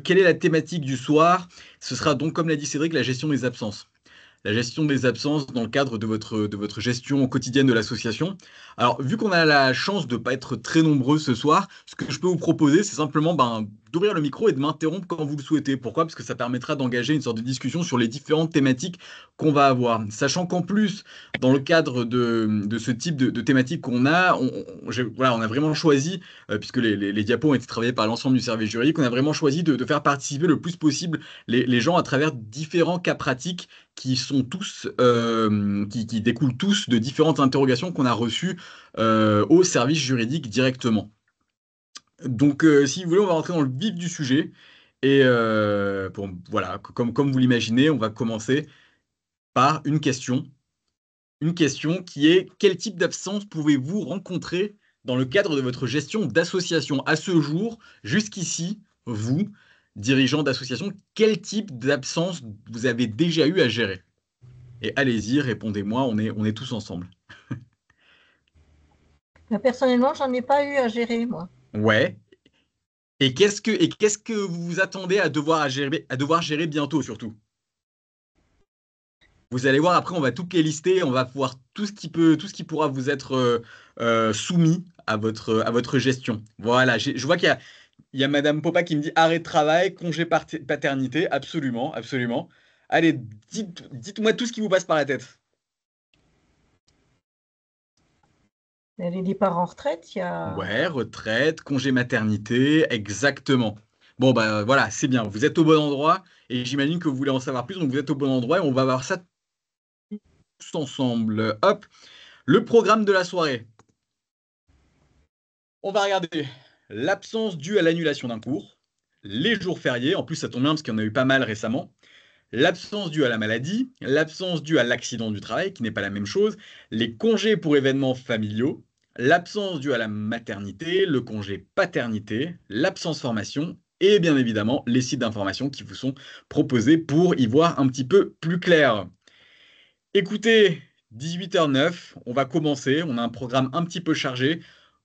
quelle est la thématique du soir? Ce sera donc, comme l'a dit Cédric, la gestion des absences. La gestion des absences dans le cadre de votre gestion quotidienne de l'association. Alors, vu qu'on a la chance de ne pas être très nombreux ce soir, ce que je peux vous proposer, c'est simplement d'ouvrir le micro et de m'interrompre quand vous le souhaitez. Pourquoi? Parce que ça permettra d'engager une sorte de discussion sur les différentes thématiques qu'on va avoir. Sachant qu'en plus, dans le cadre de ce type de thématique qu'on a, voilà, on a vraiment choisi, puisque les diapos ont été travaillés par l'ensemble du service juridique, on a vraiment choisi de faire participer le plus possible les gens à travers différents cas pratiques qui sont tous, qui découlent tous de différentes interrogations qu'on a reçues au service juridique directement. Donc, si vous voulez, on va rentrer dans le vif du sujet. Et bon, voilà, comme vous l'imaginez, on va commencer par une question. Une question qui est: quel type d'absence pouvez-vous rencontrer dans le cadre de votre gestion d'association à ce jour, jusqu'ici, vous, dirigeant d'association, quel type d'absence vous avez déjà eu à gérer? Et allez-y, répondez-moi, on est tous ensemble. Personnellement, j'en ai pas eu à gérer, moi. Ouais. Et qu'est-ce que vous vous attendez à devoir gérer bientôt, surtout? Vous allez voir, après, on va tout lister, on va voir tout tout ce qui pourra vous être soumis à votre gestion. Voilà, je vois il y a Madame Popa qui me dit arrêt de travail, congé paternité, absolument, absolument. Allez, dites-moi tout ce qui vous passe par la tête. Les départs en retraite, il y a... Ouais, retraite, congé maternité, exactement. Bon, bah voilà, c'est bien, vous êtes au bon endroit et j'imagine que vous voulez en savoir plus, donc vous êtes au bon endroit et on va voir ça tous ensemble. Hop, le programme de la soirée. On va regarder l'absence due à l'annulation d'un cours, les jours fériés, en plus ça tombe bien parce qu'il y en a eu pas mal récemment, l'absence due à la maladie, l'absence due à l'accident du travail, qui n'est pas la même chose, les congés pour événements familiaux, l'absence due à la maternité, le congé paternité, l'absence formation et bien évidemment les sites d'information qui vous sont proposés pour y voir un petit peu plus clair. Écoutez, 18h09, on va commencer, on a un programme un petit peu chargé.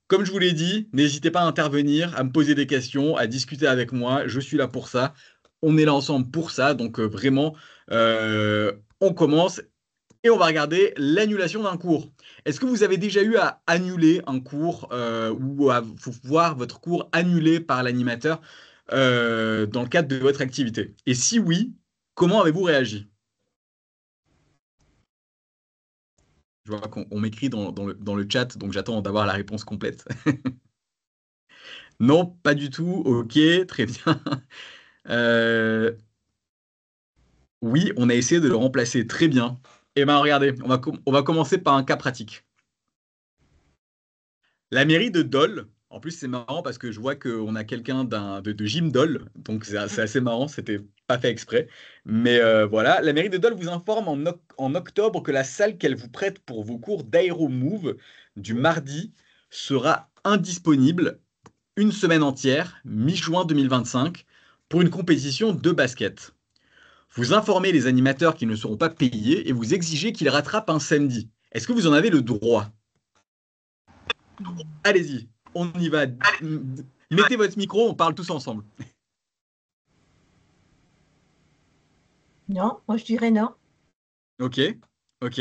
Comme je vous l'ai dit, n'hésitez pas à intervenir, à me poser des questions, à discuter avec moi, je suis là pour ça. On est là ensemble pour ça, donc vraiment, on commence et on va regarder l'annulation d'un cours. Est-ce que vous avez déjà eu à annuler un cours ou à voir votre cours annulé par l'animateur dans le cadre de votre activité? Et si oui, comment avez-vous réagi? Je vois qu'on m'écrit dans le chat, donc j'attends d'avoir la réponse complète. Non, pas du tout. Ok, très bien. Euh, oui, on a essayé de le remplacer. Très bien. Eh bien, regardez, on va commencer par un cas pratique. La mairie de Dole, en plus c'est marrant parce que je vois qu'on a quelqu'un de Jim Dole, donc c'est assez marrant, c'était pas fait exprès. Mais voilà, la mairie de Dole vous informe en octobre que la salle qu'elle vous prête pour vos cours d'AeroMove du mardi sera indisponible une semaine entière, mi-juin 2025, pour une compétition de basket. Vous informez les animateurs qu'ils ne seront pas payés et vous exigez qu'ils rattrapent un samedi. Est-ce que vous en avez le droit? Allez-y, on y va. Mettez votre micro, on parle tous ensemble. Non, moi je dirais non. Ok, ok.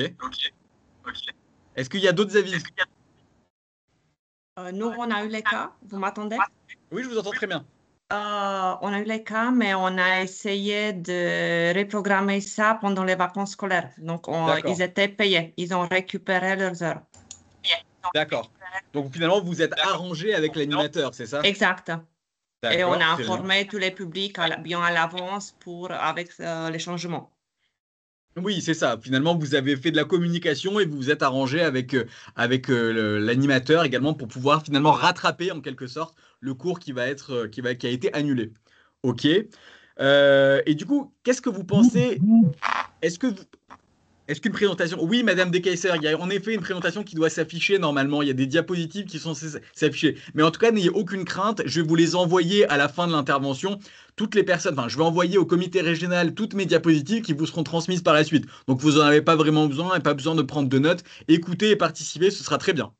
Est-ce qu'il y a d'autres avis? Nous, on a eu les cas. Vous m'entendez? Oui, je vous entends très bien. On a eu les cas, mais on a essayé de reprogrammer ça pendant les vacances scolaires. Donc, ils étaient payés. Ils ont récupéré leurs heures. D'accord. Donc finalement, vous êtes arrangé avec l'animateur, c'est ça? Exact. Et on a D'accord, très bien. informé tous les publics bien à l'avance avec les changements. Oui, c'est ça. Finalement, vous avez fait de la communication et vous vous êtes arrangé avec l'animateur également pour pouvoir finalement rattraper en quelque sorte le cours qui a été annulé. Ok. Et du coup, qu'est-ce que vous pensez? Est-ce que vous- Est-ce qu'une présentation... Oui, Madame Descaissers, il y a en effet une présentation qui doit s'afficher normalement. Il y a des diapositives qui sont censées s'afficher. Mais en tout cas, n'ayez aucune crainte. Je vais vous les envoyer à la fin de l'intervention. Toutes les personnes, enfin, je vais envoyer au comité régional toutes mes diapositives qui vous seront transmises par la suite. Donc, vous n'en avez pas vraiment besoin et pas besoin de prendre de notes. Écoutez et participez, ce sera très bien.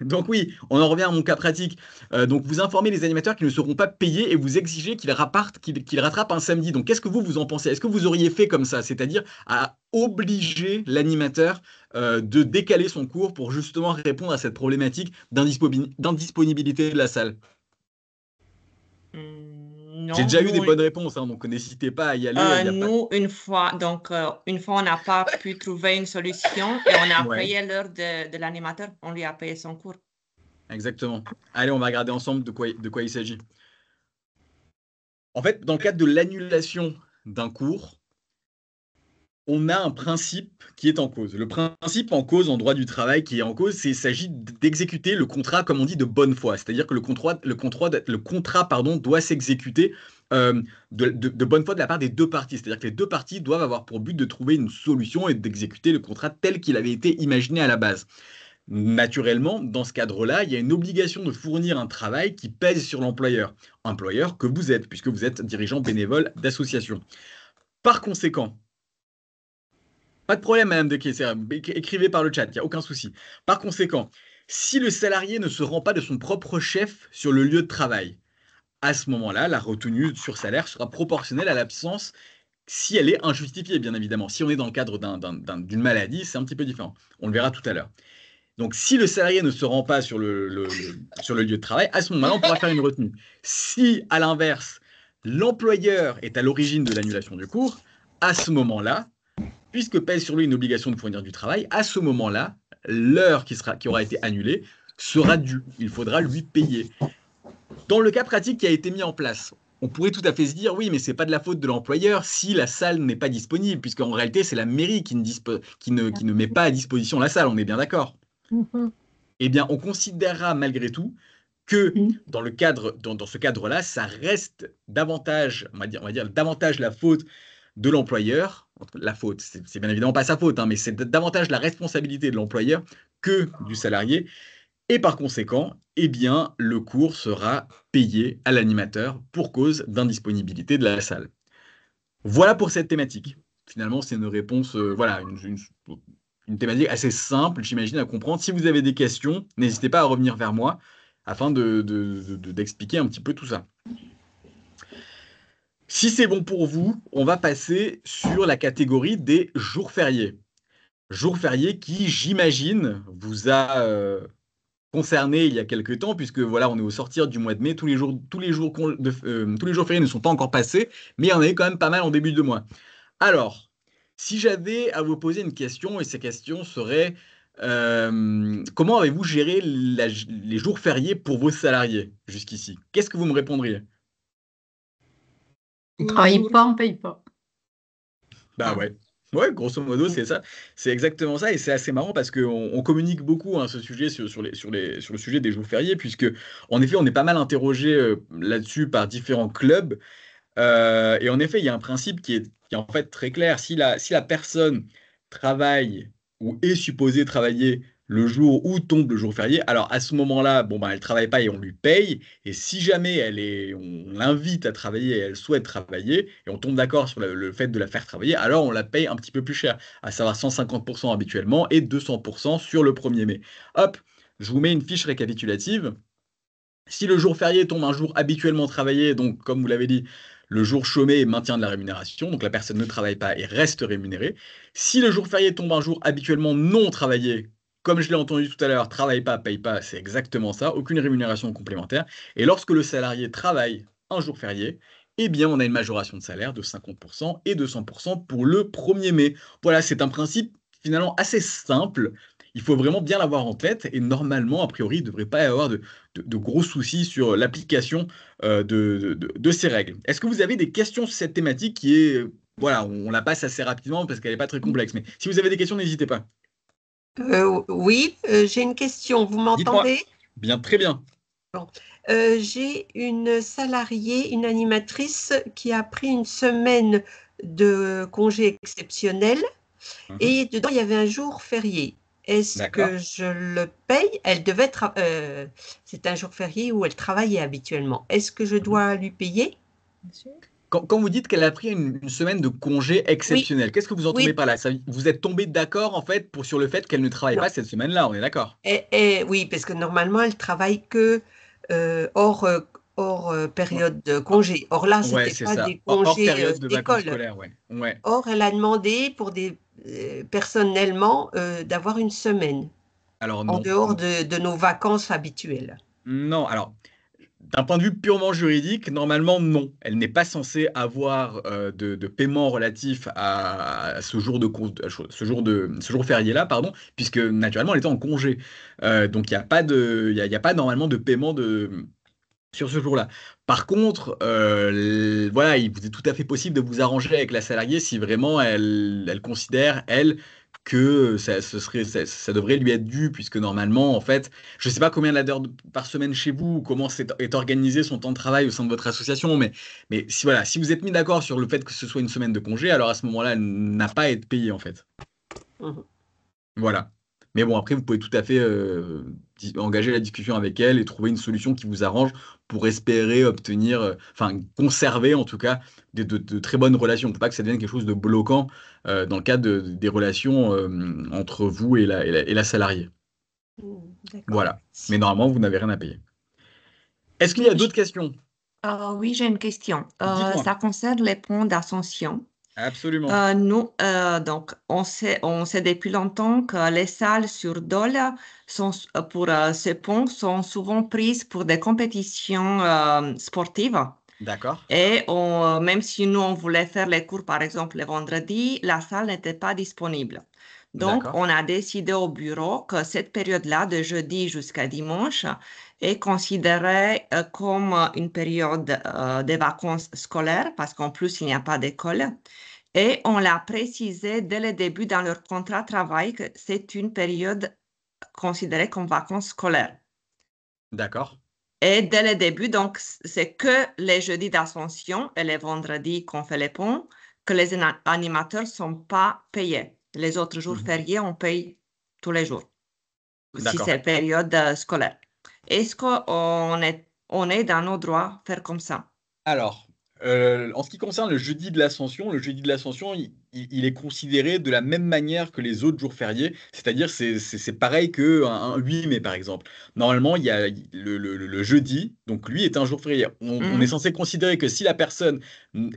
Donc oui, on en revient à mon cas pratique. Donc vous informez les animateurs qui ne seront pas payés et vous exigez qu'ils rattrapent un samedi. Donc qu'est-ce que vous en pensez? Est-ce que vous auriez fait comme ça, c'est-à-dire à obliger l'animateur de décaler son cours pour justement répondre à cette problématique d'indisponibilité de la salle? J'ai Non, déjà eu des bonnes réponses, hein, donc n'hésitez pas à y aller. Il y a pas... nous, une fois, on n'a pas pu trouver une solution et on a Ouais, payé l'heure de l'animateur. On lui a payé son cours. exactement. Allez, on va regarder ensemble de quoi il s'agit. En fait, dans le cadre de l'annulation d'un cours, on a un principe qui est en cause. Le principe en cause en droit du travail qui est en cause, il s'agit d'exécuter le contrat, comme on dit, de bonne foi. C'est-à-dire que le contrat doit s'exécuter de bonne foi de la part des deux parties. C'est-à-dire que les deux parties doivent avoir pour but de trouver une solution et d'exécuter le contrat tel qu'il avait été imaginé à la base. Naturellement, dans ce cadre-là, il y a une obligation de fournir un travail qui pèse sur l'employeur. Employeur que vous êtes, puisque vous êtes dirigeant bénévole d'association. Par conséquent, pas de problème, Madame de Keyser, écrivez par le chat, il n'y a aucun souci. Par conséquent, si le salarié ne se rend pas de son propre chef sur le lieu de travail, à ce moment-là, la retenue sur salaire sera proportionnelle à l'absence si elle est injustifiée, bien évidemment. Si on est dans le cadre d'une maladie, c'est un petit peu différent. On le verra tout à l'heure. Donc, si le salarié ne se rend pas sur sur le lieu de travail, à ce moment-là, on pourra faire une retenue. Si, à l'inverse, l'employeur est à l'origine de l'annulation du cours, à ce moment-là, puisque pèse sur lui une obligation de fournir du travail, à ce moment-là, l'heure qui aura été annulée sera due. Il faudra lui payer. Dans le cas pratique qui a été mis en place, on pourrait tout à fait se dire, oui, mais ce n'est pas de la faute de l'employeur si la salle n'est pas disponible, puisqu'en réalité, c'est la mairie qui ne met pas à disposition la salle, on est bien d'accord. Eh bien, on considérera malgré tout que dans ce cadre-là, ça reste davantage, on va dire davantage la faute de l'employeur. La faute, c'est bien évidemment pas sa faute, hein, mais c'est davantage la responsabilité de l'employeur que du salarié. Et par conséquent, eh bien, le cours sera payé à l'animateur pour cause d'indisponibilité de la salle. Voilà pour cette thématique. Finalement, c'est une réponse, voilà, une thématique assez simple, j'imagine, à comprendre. Si vous avez des questions, n'hésitez pas à revenir vers moi afin d'expliquer un petit peu tout ça. Si c'est bon pour vous, on va passer sur la catégorie des jours fériés. Jours fériés qui, j'imagine, vous a concerné il y a quelques temps, puisque voilà, on est au sortir du mois de mai, tous les jours fériés ne sont pas encore passés, mais il y en a eu quand même pas mal en début de mois. Alors, si j'avais à vous poser une question, et ces questions seraient comment avez-vous géré les jours fériés pour vos salariés jusqu'ici? Qu'est-ce que vous me répondriez? On ne travaille pas, on ne paye pas. Bah ouais. Ouais, grosso modo, c'est ça. C'est exactement ça. Et c'est assez marrant parce qu'on communique beaucoup ce sujet sur le sujet des jours fériés, puisque en effet, on est pas mal interrogé là-dessus par différents clubs. Et en effet, il y a un principe qui est en fait très clair. Si la personne travaille ou est supposée travailler le jour où tombe le jour férié, alors à ce moment-là, bon, ben, elle ne travaille pas et on lui paye. Et si jamais on l'invite à travailler et elle souhaite travailler, et on tombe d'accord sur le fait de la faire travailler, alors on la paye un petit peu plus cher, à savoir 150% habituellement et 200% sur le 1er mai. Hop, je vous mets une fiche récapitulative. Si le jour férié tombe un jour habituellement travaillé, donc comme vous l'avez dit, le jour chômé et maintien de la rémunération, donc la personne ne travaille pas et reste rémunérée. Si le jour férié tombe un jour habituellement non travaillé, comme je l'ai entendu tout à l'heure, travaille pas, paye pas, c'est exactement ça, aucune rémunération complémentaire. Et lorsque le salarié travaille un jour férié, eh bien on a une majoration de salaire de 50% et de 100% pour le 1er mai. Voilà, c'est un principe finalement assez simple. Il faut vraiment bien l'avoir en tête et normalement, a priori, il ne devrait pas y avoir de gros soucis sur l'application de ces règles. Est-ce que vous avez des questions sur cette thématique qui est, voilà, on la passe assez rapidement parce qu'elle n'est pas très complexe, mais si vous avez des questions, n'hésitez pas. Oui, j'ai une question. Vous m'entendez? Bien, très bien. Bon. J'ai une salariée, une animatrice qui a pris une semaine de congé exceptionnel et dedans, il y avait un jour férié. Est-ce que je le paye? Elle devait c'est un jour férié où elle travaillait habituellement. Est-ce que je dois lui payer? Quand vous dites qu'elle a pris une semaine de congé Oui, exceptionnel, qu'est-ce que vous entendez oui, par là? Vous êtes tombé d'accord en fait sur le fait qu'elle ne travaille non. pas cette semaine-là, on est d'accord? Oui, parce que normalement, elle travaille que hors, période de congé. Or là, Ouais, c'était c'est pas ça. des Hors congés période de vacances d'école. scolaires, ouais. Ouais. Or, elle a demandé pour personnellement d'avoir une semaine Alors en non. dehors de nos vacances habituelles. Non, alors, d'un point de vue purement juridique, normalement, non. Elle n'est pas censée avoir de paiement relatif à ce jour ce jour férié-là, pardon, puisque naturellement, elle était en congé. Donc, il n'y a pas il y a pas normalement de paiement sur ce jour-là. Par contre, voilà, il vous est tout à fait possible de vous arranger avec la salariée si vraiment elle considère, elle, que ça devrait lui être dû, puisque normalement, en fait, je ne sais pas combien d'heures par semaine chez vous, ou comment est organisé son temps de travail au sein de votre association, mais si, voilà, si vous êtes mis d'accord sur le fait que ce soit une semaine de congé, alors à ce moment-là, elle n'a pas à être payée, en fait. Mhm. Voilà. Mais bon, après, vous pouvez tout à fait engager la discussion avec elle et trouver une solution qui vous arrange pour espérer obtenir, enfin, conserver en tout cas de très bonnes relations. Il ne faut pas que ça devienne quelque chose de bloquant dans le cadre des relations entre vous et la salariée. D'accord. Voilà. Mais normalement, vous n'avez rien à payer. Est-ce qu'il y Oui, a d'autres questions? oui, j'ai une question. Dites-moi. Ça concerne les ponts d'Ascension. Absolument. Nous, donc, on sait depuis longtemps que les salles sur Dole pour ces ponts sont souvent prises pour des compétitions sportives. D'accord. Et même si nous, on voulait faire les cours, par exemple, le vendredi, la salle n'était pas disponible. Donc, D'accord. on a décidé au bureau que cette période-là, de jeudi jusqu'à dimanche, est considérée comme une période de vacances scolaires, parce qu'en plus, il n'y a pas d'école. Et on l'a précisé dès le début dans leur contrat de travail que c'est une période considérée comme vacances scolaires. D'accord. Et dès le début, donc, c'est que les jeudis d'Ascension et les vendredis qu'on fait les ponts que les animateurs ne sont pas payés. Les autres jours Mhm. fériés, on paye tous les jours, si D'accord. c'est période scolaire. Est-ce on est dans nos droits de faire comme ça? Alors, en ce qui concerne le jeudi de l'Ascension, il est considéré de la même manière que les autres jours fériés, c'est-à-dire c'est pareil qu'un 8 mai par exemple. Normalement, il y a le jeudi, donc lui est un jour férié. On est Mhm. censé considérer que si la personne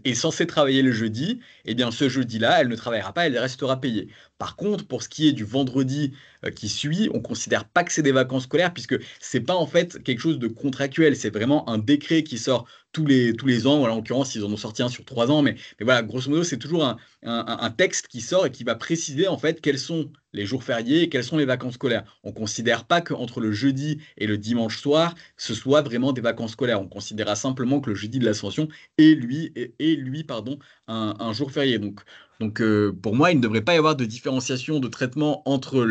est censée travailler le jeudi, eh bien ce jeudi-là, elle ne travaillera pas, elle restera payée. Par contre, pour ce qui est du vendredi qui suit, on ne considère pas que c'est des vacances scolaires puisque c'est pas en fait quelque chose de contractuel, c'est vraiment un décret qui sort tous les ans. Voilà, en l'occurrence, ils en ont sorti un sur 3 ans, mais voilà, grosso modo, c'est toujours un texte qui sort et qui va préciser en fait quels sont les jours fériés et quelles sont les vacances scolaires. On ne considère pas qu'entre le jeudi et le dimanche soir, ce soit vraiment des vacances scolaires. On considérera simplement que le jeudi de l'Ascension est lui, pardon, un jour férié. Donc pour moi, il ne devrait pas y avoir de différenciation de traitement entre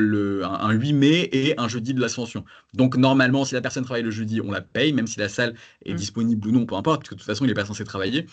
un 8 mai et un jeudi de l'Ascension. Donc normalement, si la personne travaille le jeudi, on la paye, même si la salle est Mhm. disponible ou non, peu importe, parce que de toute façon, il n'est pas censé travailler.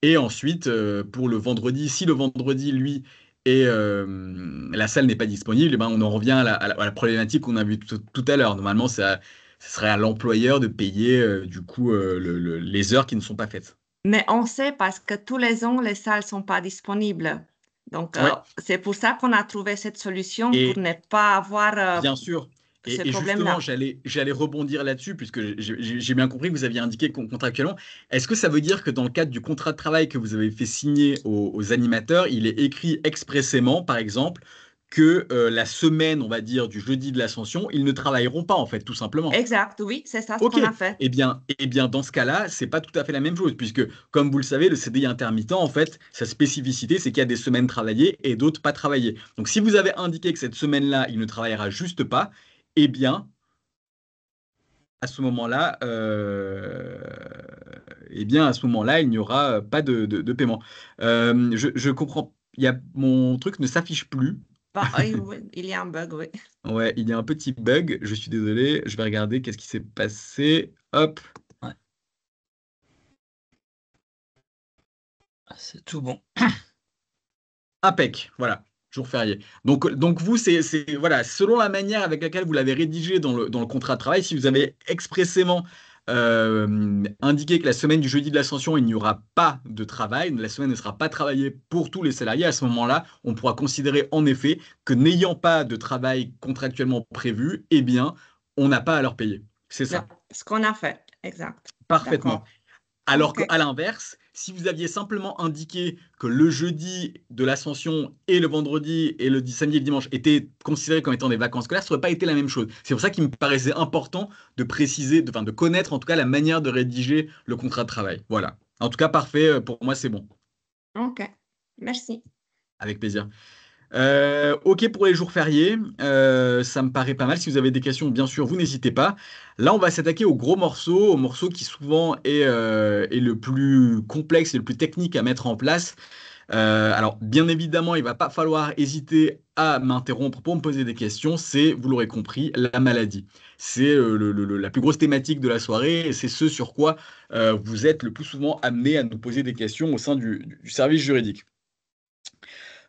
Et ensuite, pour le vendredi, si le vendredi, lui, la salle n'est pas disponible, eh ben, on en revient à la problématique qu'on a vue tout à l'heure. Normalement, ça serait à l'employeur de payer du coup les heures qui ne sont pas faites. Mais on sait parce que tous les ans, les salles ne sont pas disponibles. Donc, Ouais. c'est pour ça qu'on a trouvé cette solution pour Et ne pas avoir bien sûr. ce Et justement, problème-là. j'allais rebondir là-dessus, puisque j'ai bien compris que vous aviez indiqué contractuellement. Est-ce que ça veut dire que dans le cadre du contrat de travail que vous avez fait signer aux animateurs, il est écrit expressément, par exemple, que la semaine, on va dire, du jeudi de l'Ascension, ils ne travailleront pas, en fait, tout simplement? Exact, oui, c'est ça ce Ok, qu'on a fait. eh bien, dans ce cas-là, c'est pas tout à fait la même chose, puisque, comme vous le savez, le CDI intermittent, en fait, sa spécificité, c'est qu'il y a des semaines travaillées et d'autres pas travaillées. Donc, si vous avez indiqué que cette semaine-là, il ne travaillera juste pas, eh bien, à ce moment-là, il n'y aura pas de paiement. Je comprends. Mon truc ne s'affiche plus. Bah, oui, oui, il y a un bug, oui. Ouais, il y a un petit bug. Je suis désolé. Je vais regarder qu'est-ce qui s'est passé. Hop. Ouais. C'est tout bon. Impec, voilà, jour férié. Donc vous, voilà, selon la manière avec laquelle vous l'avez rédigé dans le contrat de travail, si vous avez expressément indiquer que la semaine du jeudi de l'ascension, il n'y aura pas de travail, la semaine ne sera pas travaillée pour tous les salariés. À ce moment-là, on pourra considérer en effet que n'ayant pas de travail contractuellement prévu, eh bien, on n'a pas à leur payer. C'est ça. Ce qu'on a fait, exact. Parfaitement. D'accord. Alors Ok. qu'à l'inverse, si vous aviez simplement indiqué que le jeudi de l'ascension et le vendredi et le samedi et le dimanche étaient considérés comme étant des vacances scolaires, ça n'aurait pas été la même chose. C'est pour ça qu'il me paraissait important de préciser, de connaître en tout cas la manière de rédiger le contrat de travail. Voilà. En tout cas, parfait. Pour moi, c'est bon. Ok. Merci. Avec plaisir. Ok pour les jours fériés, ça me paraît pas mal. Si vous avez des questions, bien sûr, vous n'hésitez pas. Là, on va s'attaquer au gros morceau, au morceau qui souvent est le plus complexe et le plus technique à mettre en place. Alors, bien évidemment, il ne va pas falloir hésiter à m'interrompre pour me poser des questions. C'est, vous l'aurez compris, la maladie. C'est la plus grosse thématique de la soirée et c'est ce sur quoi vous êtes le plus souvent amené à nous poser des questions au sein du service juridique.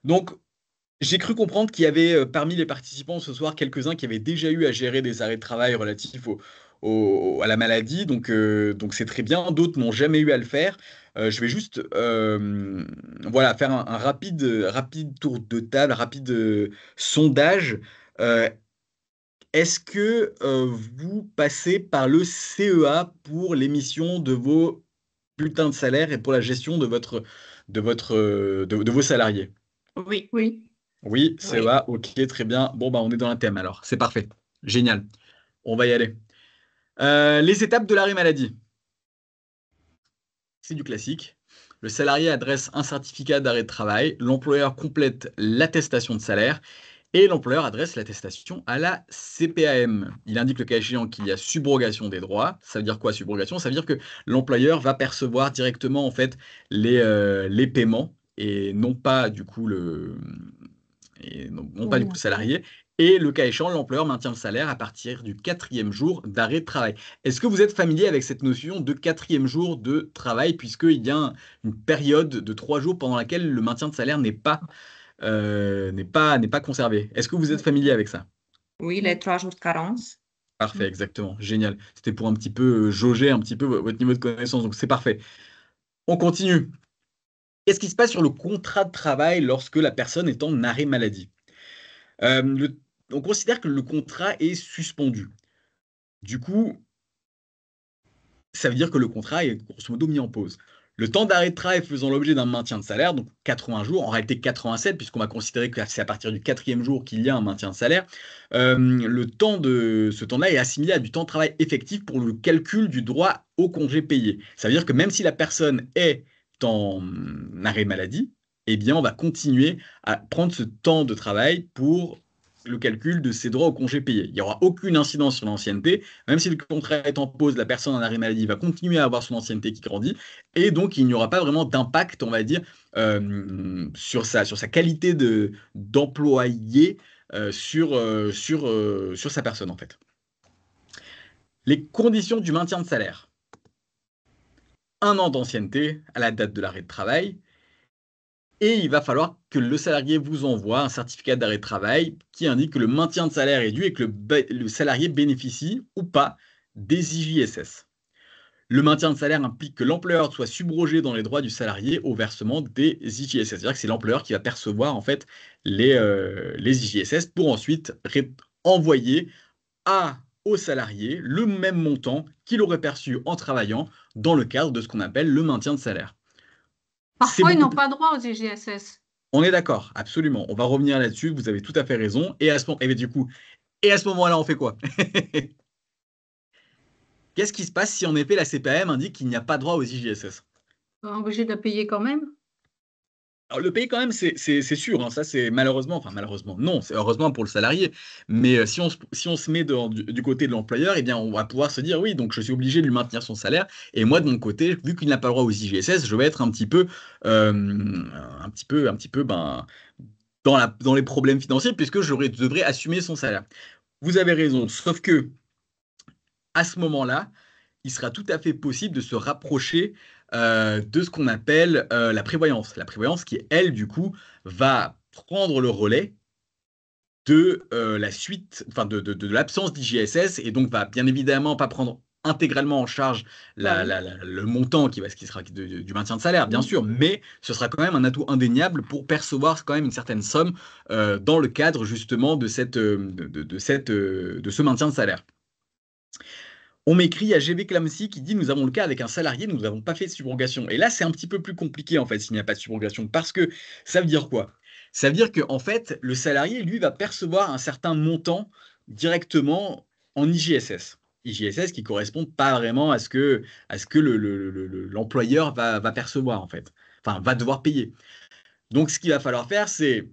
Donc, j'ai cru comprendre qu'il y avait parmi les participants ce soir quelques-uns qui avaient déjà eu à gérer des arrêts de travail relatifs à la maladie, donc c'est très bien. D'autres n'ont jamais eu à le faire. Je vais juste voilà, faire un rapide tour de table, rapide sondage. Euh, Est-ce que vous passez par le CEA pour l'émission de vos bulletins de salaire et pour la gestion de vos salariés? Oui. Oui. Oui, Oui. CEA, ok, très bien. Bon, bah, on est dans un thème alors. C'est parfait. Génial. On va y aller. Les étapes de l'arrêt maladie. C'est du classique. Le salarié adresse un certificat d'arrêt de travail. L'employeur complète l'attestation de salaire et l'employeur adresse l'attestation à la CPAM. Il indique le cas échéant qu'il y a subrogation des droits. Ça veut dire quoi, subrogation? Ça veut dire que l'employeur va percevoir directement en fait les paiements et non pas du coup non pas du coup le salarié. Et le cas échéant, l'employeur maintient le salaire à partir du 4e jour d'arrêt de travail. Est-ce que vous êtes familier avec cette notion de 4e jour de travail, puisqu'il y a une période de 3 jours pendant laquelle le maintien de salaire n'est pas conservé? Est-ce que vous êtes familier avec ça? Oui, les 3 jours de carence. Parfait, exactement. Génial. C'était pour un petit peu jauger un petit peu votre niveau de connaissance, donc c'est parfait. On continue. Qu'est-ce qui se passe sur le contrat de travail lorsque la personne est en arrêt maladie? On considère que le contrat est suspendu. Du coup, ça veut dire que le contrat est grosso modo mis en pause. Le temps d'arrêt de travail faisant l'objet d'un maintien de salaire, donc 80 jours, en réalité 87, puisqu'on va considérer que c'est à partir du 4e jour qu'il y a un maintien de salaire, ce temps-là est assimilé à du temps de travail effectif pour le calcul du droit au congé payé. Ça veut dire que même si la personne est en arrêt maladie, eh bien, on va continuer à prendre ce temps de travail pour le calcul de ses droits au congé payé. Il n'y aura aucune incidence sur l'ancienneté. Même si le contrat est en pause, la personne en arrêt maladie va continuer à avoir son ancienneté qui grandit. Et donc, il n'y aura pas vraiment d'impact, on va dire, sur sa qualité d'employé sur sa personne, en fait. Les conditions du maintien de salaire. 1 an d'ancienneté à la date de l'arrêt de travail. Et il va falloir que le salarié vous envoie un certificat d'arrêt de travail qui indique que le maintien de salaire est dû et que le salarié bénéficie ou pas des IJSS. Le maintien de salaire implique que l'employeur soit subrogé dans les droits du salarié au versement des IJSS. C'est-à-dire que c'est l'employeur qui va percevoir en fait les IJSS pour ensuite envoyer au salarié le même montant qu'il aurait perçu en travaillant dans le cadre de ce qu'on appelle le maintien de salaire. Parfois, ils n'ont pas droit aux IJSS. On est d'accord, absolument. On va revenir là-dessus, vous avez tout à fait raison. Et à ce moment-là, on fait quoi? Qu'est-ce qui se passe si en effet la CPAM indique qu'il n'y a pas droit aux IJSS? On est obligé de payer quand même. Alors, le pays, quand même, c'est sûr, hein, ça c'est malheureusement, non, c'est heureusement pour le salarié, mais si on se met du côté de l'employeur, eh bien, on va pouvoir se dire, oui, donc je suis obligé de lui maintenir son salaire, et moi, de mon côté, vu qu'il n'a pas le droit aux IJSS, je vais être un petit peu, ben, dans les problèmes financiers, puisque je devrais assumer son salaire. Vous avez raison, sauf que, à ce moment-là, il sera tout à fait possible de se rapprocher de ce qu'on appelle la prévoyance. La prévoyance qui, elle, du coup, va prendre le relais de la suite, enfin de l'absence d'IJSS et donc va bien évidemment pas prendre intégralement en charge le montant qui sera du maintien de salaire, bien sûr, mais ce sera quand même un atout indéniable pour percevoir quand même une certaine somme dans le cadre justement de ce maintien de salaire. On m'écrit, il y a GV Clamcy qui dit « Nous avons le cas avec un salarié, nous n'avons pas fait de subrogation ». Et là, c'est un petit peu plus compliqué, en fait, s'il n'y a pas de subrogation. Parce que ça veut dire quoi? Ça veut dire qu'en fait, le salarié, lui, va percevoir un certain montant directement en IJSS. IJSS qui ne correspond pas vraiment à ce que l'employeur va percevoir, en fait. Enfin, va devoir payer. Donc, ce qu'il va falloir faire, c'est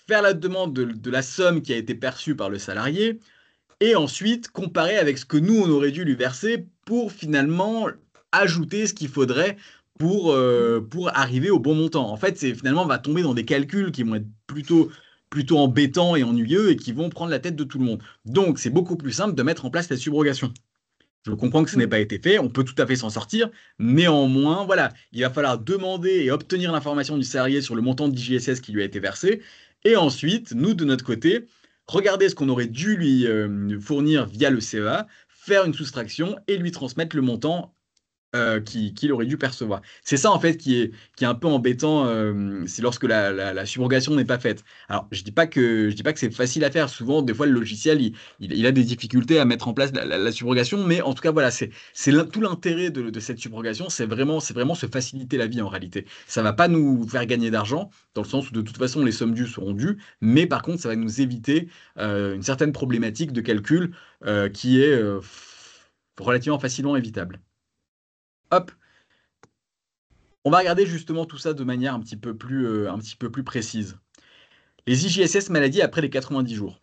faire la demande de la somme qui a été perçue par le salarié, et ensuite comparer avec ce que nous, on aurait dû lui verser pour finalement ajouter ce qu'il faudrait pour arriver au bon montant. En fait, finalement, on va tomber dans des calculs qui vont être plutôt embêtants et ennuyeux et qui vont prendre la tête de tout le monde. Donc, c'est beaucoup plus simple de mettre en place la subrogation. Je comprends que ce n'ait pas été fait, on peut tout à fait s'en sortir. Néanmoins, voilà, il va falloir demander et obtenir l'information du salarié sur le montant d'IJSS qui lui a été versé. Et ensuite, nous, de notre côté, regarder ce qu'on aurait dû lui fournir via le CEA, faire une soustraction et lui transmettre le montant qu'il aurait dû percevoir. C'est ça en fait qui est un peu embêtant, c'est lorsque la subrogation n'est pas faite. Alors je dis pas que c'est facile à faire. Souvent, des fois, le logiciel il a des difficultés à mettre en place la subrogation, mais en tout cas voilà, c'est tout l'intérêt de cette subrogation, c'est vraiment se faciliter la vie en réalité. Ça va pas nous faire gagner d'argent dans le sens où de toute façon les sommes dues seront dues, mais par contre ça va nous éviter une certaine problématique de calcul qui est relativement facilement évitable. Hop, on va regarder justement tout ça de manière un petit peu plus précise. Les IJSS maladie après les 90 jours.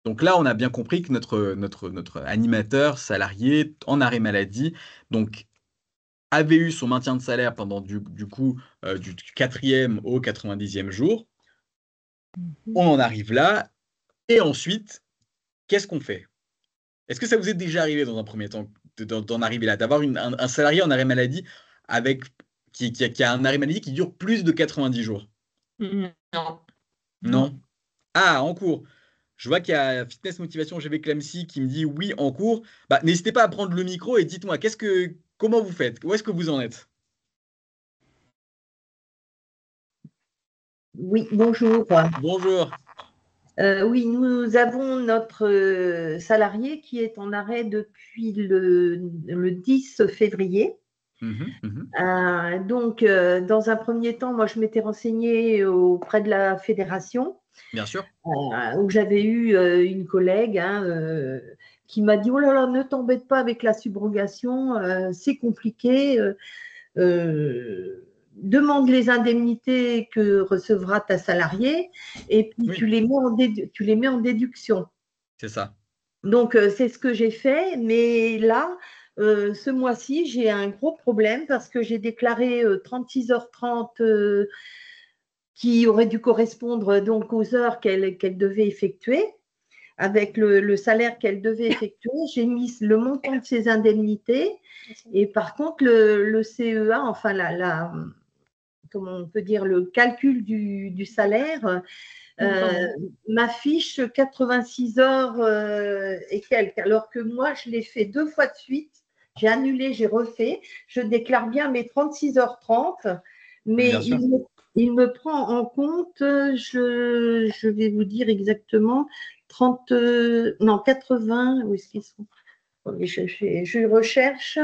Donc là, on a bien compris que notre animateur salarié en arrêt maladie donc, avait eu son maintien de salaire pendant du coup du 4e au 90e jour. On en arrive là. Et ensuite, qu'est-ce qu'on fait? Est-ce que ça vous est déjà arrivé dans un premier temps d'en arriver là, d'avoir un salarié en arrêt maladie qui a un arrêt maladie qui dure plus de 90 jours? Non. Non. Ah, en cours. Je vois qu'il y a Fitness Motivation GV Clamcy qui me dit oui, en cours. Bah, n'hésitez pas à prendre le micro et dites-moi, comment vous faites? Où est-ce que vous en êtes? Oui, bonjour. Bonjour. Oui, nous avons notre salarié qui est en arrêt depuis le 10 février. Donc, dans un premier temps, moi, je m'étais renseignée auprès de la fédération. Bien sûr. Où j'avais eu une collègue qui m'a dit « Oh là là, ne t'embête pas avec la subrogation, c'est compliqué. Demande les indemnités que recevra ta salariée et puis tu les mets en déduction. » C'est ça. Donc, c'est ce que j'ai fait. Mais là, ce mois-ci, j'ai un gros problème parce que j'ai déclaré 36h30 qui aurait dû correspondre donc aux heures qu'elle devait effectuer. Avec le salaire qu'elle devait effectuer, j'ai mis le montant de ses indemnités et par contre, le CEA, enfin comment on peut dire, le calcul du salaire m'affiche 86 heures et quelques, alors que moi, je l'ai fait 2 fois de suite. J'ai annulé, j'ai refait. Je déclare bien mes 36h30, mais il me prend en compte, je vais vous dire exactement, 80, où est-ce qu'ils sont? Je recherche.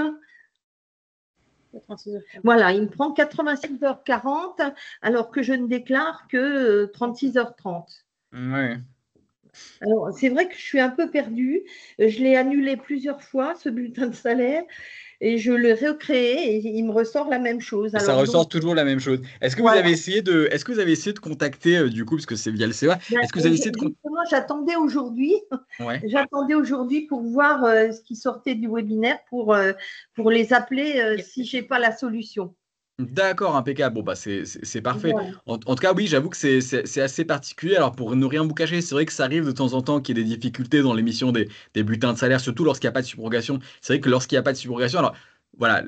Voilà, il me prend 86h40 alors que je ne déclare que 36h30. Oui. Alors, c'est vrai que je suis un peu perdue. Je l'ai annulé plusieurs fois, ce bulletin de salaire, et je le recréé et il me ressort la même chose. Alors, ça ressort toujours la même chose. Est-ce que, voilà. Vous avez essayé de contacter, du coup, parce que c'est via le CEA, est-ce que vous avez essayé de contacter? J'attendais aujourd'hui. Ouais. J'attendais aujourd'hui pour voir ce qui sortait du webinaire pour les appeler si je n'ai pas la solution. D'accord, impeccable. Bon, bah, c'est parfait. Ouais. En tout cas, oui, j'avoue que c'est assez particulier. Alors, pour ne rien vous cacher, c'est vrai que ça arrive de temps en temps qu'il y ait des difficultés dans l'émission des bulletins de salaire, surtout lorsqu'il n'y a pas de subrogation. C'est vrai que lorsqu'il n'y a pas de subrogation, alors, voilà,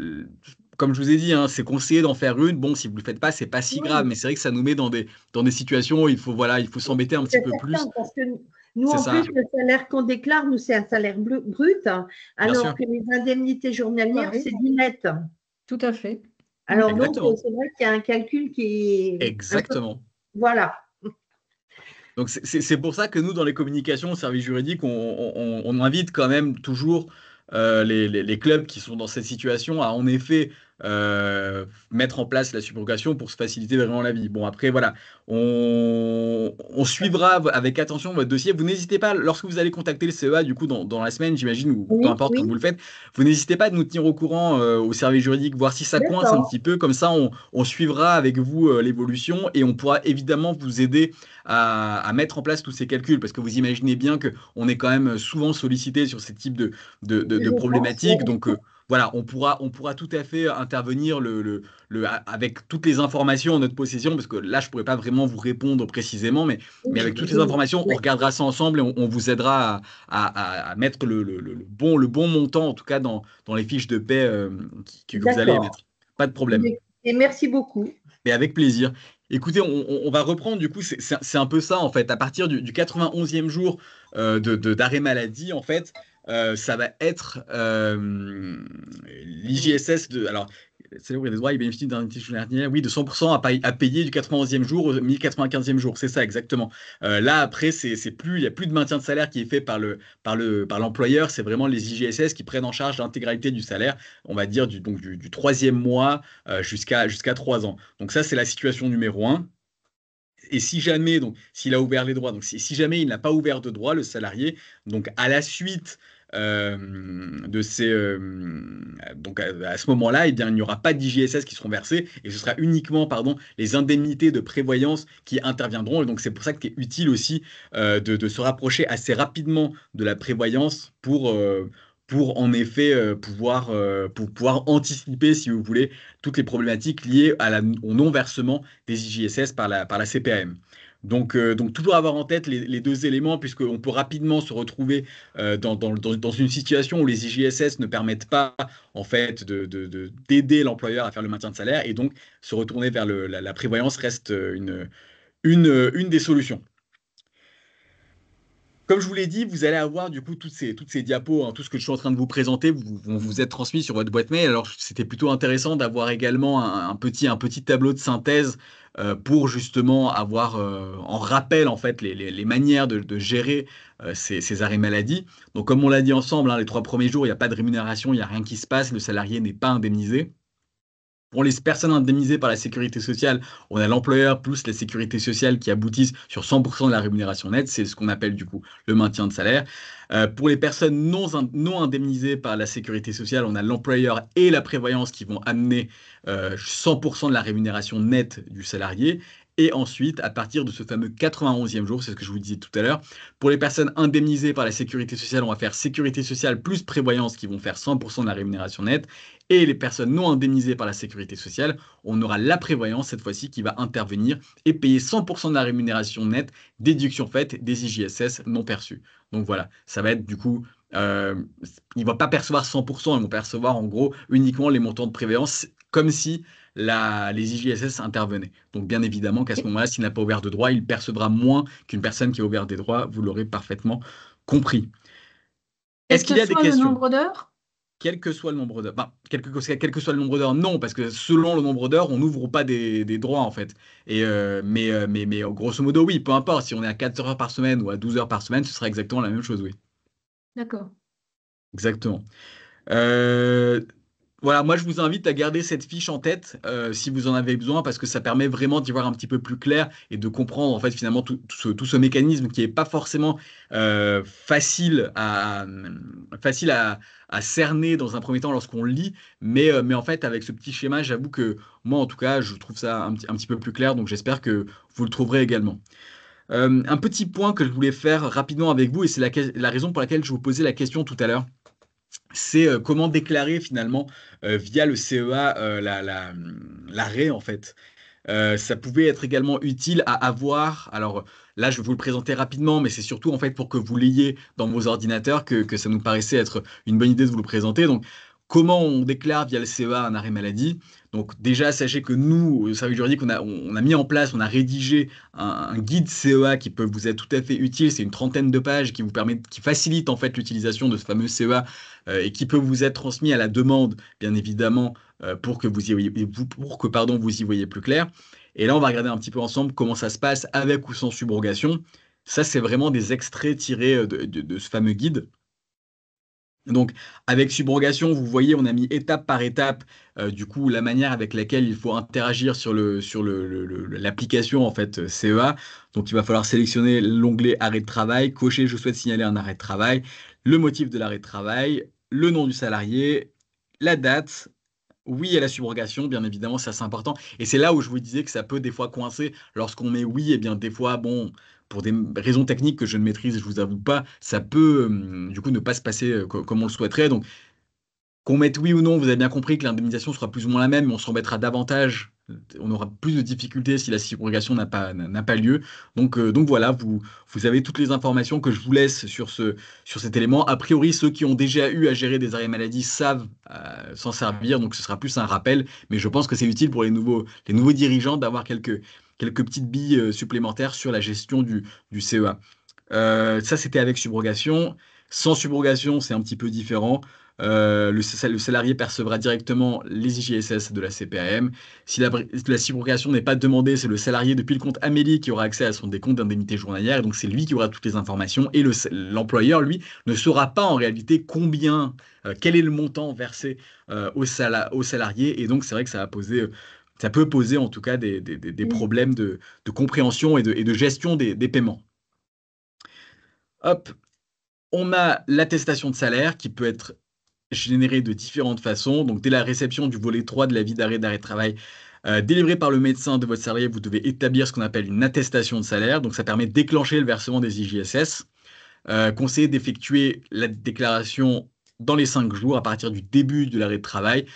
comme je vous ai dit, hein, c'est conseillé d'en faire une. Bon, si vous ne le faites pas, c'est pas si grave, mais c'est vrai que ça nous met dans des situations où il faut s'embêter un petit peu plus. Parce que Nous, C'est en ça, plus, le salaire qu'on déclare, nous, c'est un salaire brut, bien alors sûr. que les indemnités journalières, Ouais. c'est du net. Tout à fait. Alors donc, Exactement. c'est vrai qu'il y a un calcul qui est un peu… Exactement. Voilà. Donc c'est pour ça que nous, dans les communications au service juridique, on invite quand même toujours les clubs qui sont dans cette situation à en effet mettre en place la subrogation pour se faciliter vraiment la vie. Bon, après, voilà, on suivra avec attention votre dossier. Vous n'hésitez pas, lorsque vous allez contacter le CEA, du coup, dans la semaine, j'imagine, ou peu Oui, importe quand oui, vous le faites, vous n'hésitez pas à nous tenir au courant au service juridique, voir si ça coince un d'accord. petit peu. Comme ça, on suivra avec vous l'évolution et on pourra évidemment vous aider à mettre en place tous ces calculs, parce que vous imaginez bien qu'on est quand même souvent sollicité sur ces types de Je pense, problématiques. Donc voilà, on pourra tout à fait intervenir avec toutes les informations en notre possession, parce que là, je ne pourrais pas vraiment vous répondre précisément, mais avec toutes les informations, on oui, regardera ça ensemble et on vous aidera à mettre le bon montant, en tout cas dans les fiches de paie que vous allez d'accord. émettre. Pas de problème. Et merci beaucoup. Mais avec plaisir. Écoutez, on va reprendre, du coup, c'est un peu ça, en fait. À partir du 91e jour d'arrêt maladie, en fait, ça va être l'IJSS alors, c'est là où il y a des droits, il bénéficie d'une indemnité journalière, oui, de 100% à payer du 91e jour au 1095e jour, c'est ça, exactement. Là, après, il n'y a plus de maintien de salaire qui est fait par l'employeur, c'est vraiment les IJSS qui prennent en charge l'intégralité du salaire, on va dire, du 3e mois jusqu'à 3 ans. Donc ça, c'est la situation numéro 1. Et si jamais, donc, s'il a ouvert les droits, donc si jamais il n'a pas ouvert de droits, le salarié, donc à la suite de ces, donc à ce moment-là, eh bien, il n'y aura pas d'IJSS qui seront versés et ce sera uniquement, pardon, les indemnités de prévoyance qui interviendront. Et donc c'est pour ça qu'il est utile aussi de se rapprocher assez rapidement de la prévoyance pour en effet pour pouvoir anticiper, si vous voulez, toutes les problématiques liées au non-versement des IJSS par la CPAM. Donc toujours avoir en tête les deux éléments, puisqu'on peut rapidement se retrouver dans une situation où les IJSS ne permettent pas en fait d'aider l'employeur à faire le maintien de salaire, et donc se retourner vers la prévoyance reste une des solutions. Comme je vous l'ai dit, vous allez avoir du coup toutes ces diapos, hein, tout ce que je suis en train de vous présenter, vont vous être transmis sur votre boîte mail. Alors c'était plutôt intéressant d'avoir également un petit tableau de synthèse pour justement avoir en rappel en fait les manières de gérer ces arrêts maladie. Donc comme on l'a dit ensemble, hein, les 3 premiers jours, il n'y a pas de rémunération, il n'y a rien qui se passe, le salarié n'est pas indemnisé. Pour les personnes indemnisées par la sécurité sociale, on a l'employeur plus la sécurité sociale qui aboutissent sur 100% de la rémunération nette. C'est ce qu'on appelle du coup le maintien de salaire. Pour les personnes non indemnisées par la sécurité sociale, on a l'employeur et la prévoyance qui vont amener 100% de la rémunération nette du salarié. Et ensuite, à partir de ce fameux 91e jour, c'est ce que je vous disais tout à l'heure, pour les personnes indemnisées par la sécurité sociale, on va faire sécurité sociale plus prévoyance qui vont faire 100% de la rémunération nette. Et les personnes non indemnisées par la sécurité sociale, on aura la prévoyance cette fois-ci qui va intervenir et payer 100% de la rémunération nette, déduction faite des IJSS non perçus. Donc voilà, ça va être du coup, ils ne vont pas percevoir 100%, ils vont percevoir en gros uniquement les montants de prévoyance comme si les IJSS intervenaient. Donc bien évidemment qu'à ce moment-là, s'il n'a pas ouvert de droit, il percevra moins qu'une personne qui a ouvert des droits, vous l'aurez parfaitement compris. Est-ce qu'il y a des questions ? Le nombre d'heures ? Quel que soit le nombre d'heures. Ben, quel que soit le nombre d'heures, non, parce que selon le nombre d'heures, on n'ouvre pas des droits, en fait. Mais grosso modo, oui, peu importe. Si on est à 4 heures par semaine ou à 12 heures par semaine, ce sera exactement la même chose, oui. D'accord. Exactement. Voilà, moi je vous invite à garder cette fiche en tête si vous en avez besoin, parce que ça permet vraiment d'y voir un petit peu plus clair et de comprendre en fait finalement tout ce mécanisme qui n'est pas forcément facile à cerner dans un premier temps lorsqu'on lit, mais en fait avec ce petit schéma, j'avoue que moi en tout cas je trouve ça un petit peu plus clair, donc j'espère que vous le trouverez également. Un petit point que je voulais faire rapidement avec vous, et c'est la raison pour laquelle je vous posais la question tout à l'heure, c'est comment déclarer finalement via le CEA l'arrêt en fait. Ça pouvait être également utile à avoir. Alors là, je vais vous le présenter rapidement, mais c'est surtout en fait pour que vous l'ayez dans vos ordinateurs que ça nous paraissait être une bonne idée de vous le présenter. Donc, Comment on déclare via le CEA un arrêt maladie? Donc déjà, sachez que nous, au service juridique, on a mis en place, on a rédigé un guide CEA qui peut vous être tout à fait utile. C'est une trentaine de pages qui qui facilite en fait l'utilisation de ce fameux CEA et qui peut vous être transmis à la demande, bien évidemment, pour que vous y voyez plus clair. Et là, on va regarder un petit peu ensemble comment ça se passe avec ou sans subrogation. Ça, c'est vraiment des extraits tirés de ce fameux guide. Donc, avec subrogation, vous voyez, on a mis étape par étape, du coup, la manière avec laquelle il faut interagir sur l'application en fait CEA. Donc, il va falloir sélectionner l'onglet arrêt de travail, cocher je souhaite signaler un arrêt de travail, le motif de l'arrêt de travail, le nom du salarié, la date. Oui à la subrogation, bien évidemment, ça c'est important. Et c'est là où je vous disais que ça peut des fois coincer lorsqu'on met oui, et bien des fois, bon, pour des raisons techniques que je ne maîtrise, je vous avoue pas, ça peut du coup ne pas se passer comme on le souhaiterait. Donc, qu'on mette oui ou non, vous avez bien compris que l'indemnisation sera plus ou moins la même, mais on s'embêtera davantage. On aura plus de difficultés si la subrogation n'a pas lieu. Donc voilà, vous avez toutes les informations que je vous laisse sur cet élément. A priori, ceux qui ont déjà eu à gérer des arrêts maladie savent s'en servir, donc ce sera plus un rappel. Mais je pense que c'est utile pour les nouveaux dirigeants d'avoir quelques petites billes supplémentaires sur la gestion du CEA. Ça, c'était avec subrogation. Sans subrogation, c'est un petit peu différent. Le salarié percevra directement les IJSS de la CPAM. Si la subrogation n'est pas demandée, c'est le salarié depuis le compte Amélie qui aura accès à son décompte d'indemnité journalière. Et donc, c'est lui qui aura toutes les informations. Et l'employeur, lui, ne saura pas en réalité quel est le montant versé au salarié. Et donc, c'est vrai que ça peut poser en tout cas des problèmes de compréhension et de gestion des paiements. Hop, on a l'attestation de salaire qui peut être générée de différentes façons. Donc, dès la réception du volet 3 de l'avis d'arrêt de travail délivré par le médecin de votre salarié, vous devez établir ce qu'on appelle une attestation de salaire. Donc, ça permet de déclencher le versement des IJSS. Conseillé d'effectuer la déclaration dans les 5 jours à partir du début de l'arrêt de travail.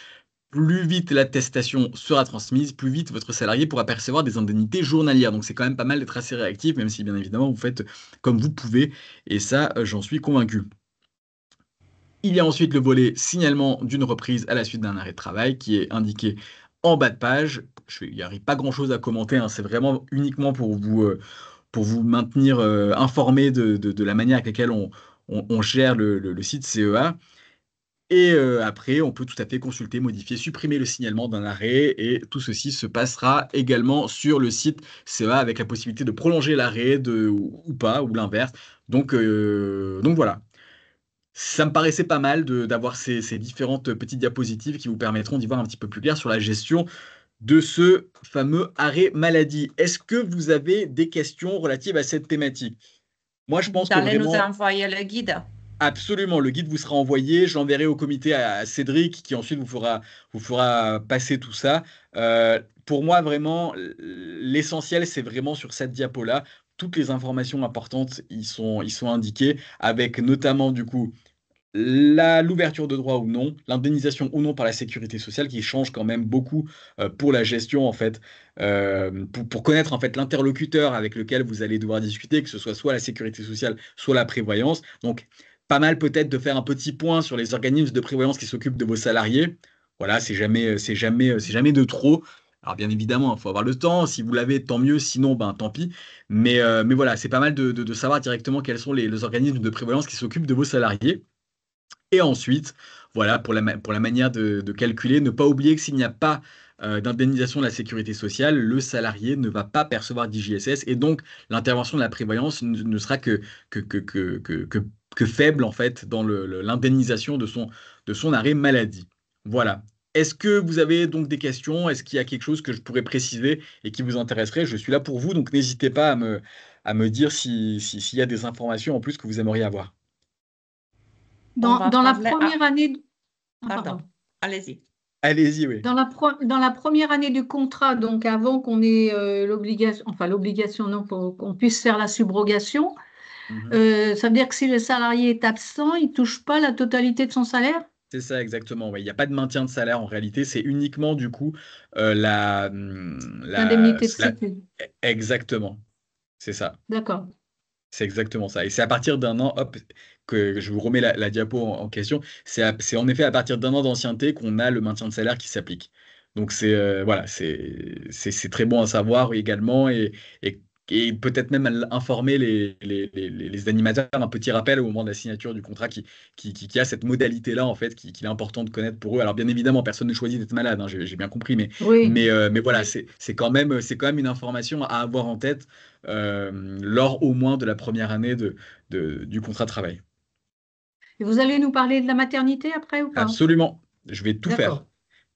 Plus vite l'attestation sera transmise, plus vite votre salarié pourra percevoir des indemnités journalières. Donc c'est quand même pas mal d'être assez réactif, même si bien évidemment vous faites comme vous pouvez. Et ça, j'en suis convaincu. Il y a ensuite le volet signalement d'une reprise à la suite d'un arrêt de travail qui est indiqué en bas de page. Il n'y a pas grand-chose à commenter, hein. C'est vraiment uniquement pour vous maintenir informé de la manière avec laquelle on gère le site CEA. Et après, on peut tout à fait consulter, modifier, supprimer le signalement d'un arrêt. Et tout ceci se passera également sur le site CEA avec la possibilité de prolonger l'arrêt ou pas, ou l'inverse. Donc voilà. Ça me paraissait pas mal d'avoir ces différentes petites diapositives qui vous permettront d'y voir un petit peu plus clair sur la gestion de ce fameux arrêt maladie. Est-ce que vous avez des questions relatives à cette thématique? Moi, je pense Vous que allez nous vraiment... envoyer le guide. Absolument, le guide vous sera envoyé, je l'enverrai au comité à Cédric qui ensuite vous fera passer tout ça. Pour moi, vraiment, l'essentiel, c'est vraiment sur cette diapo-là. Toutes les informations importantes y sont indiquées, avec notamment du coup l'ouverture de droit ou non, l'indemnisation ou non par la sécurité sociale qui change quand même beaucoup pour la gestion en fait, pour connaître en fait l'interlocuteur avec lequel vous allez devoir discuter, que ce soit la sécurité sociale, soit la prévoyance. Donc pas mal peut-être de faire un petit point sur les organismes de prévoyance qui s'occupent de vos salariés. Voilà, c'est jamais de trop. Alors bien évidemment, il faut avoir le temps. Si vous l'avez, tant mieux. Sinon, ben tant pis. Mais voilà, c'est pas mal de savoir directement quels sont les organismes de prévoyance qui s'occupent de vos salariés. Et ensuite, voilà, pour la manière de calculer, ne pas oublier que s'il n'y a pas d'indemnisation de la sécurité sociale, le salarié ne va pas percevoir d'IJSS et donc l'intervention de la prévoyance ne sera que faible en fait dans l'indemnisation de son arrêt maladie. Voilà. Est-ce que vous avez donc des questions? Est-ce qu'il y a quelque chose que je pourrais préciser et qui vous intéresserait? Je suis là pour vous, donc n'hésitez pas à me dire s'il y a des informations en plus que vous aimeriez avoir. On va Dans la parler première année. Pardon, allez-y. Allez-y, oui. Dans la première année du contrat, donc avant qu'on ait l'obligation, non, pour qu'on puisse faire la subrogation, ça veut dire que si le salarié est absent, il ne touche pas la totalité de son salaire? C'est ça, exactement. Ouais. Il n'y a pas de maintien de salaire en réalité, c'est uniquement du coup L'indemnité de sécurité. Exactement, c'est ça. D'accord. C'est exactement ça. Et c'est à partir d'un an, hop, que je vous remets la diapo en question, c'est en effet à partir d'1 an d'ancienneté qu'on a le maintien de salaire qui s'applique. Donc voilà, c'est très bon à savoir également et, et peut-être même informer les animateurs, un petit rappel au moment de la signature du contrat qui a cette modalité-là, en fait, qu'il est important de connaître pour eux. Alors, bien évidemment, personne ne choisit d'être malade, hein, j'ai bien compris, Oui. mais voilà, c'est quand même une information à avoir en tête lors au moins de la première année du contrat de travail. Et vous allez nous parler de la maternité après ou pas? Absolument, je vais tout faire. D'accord.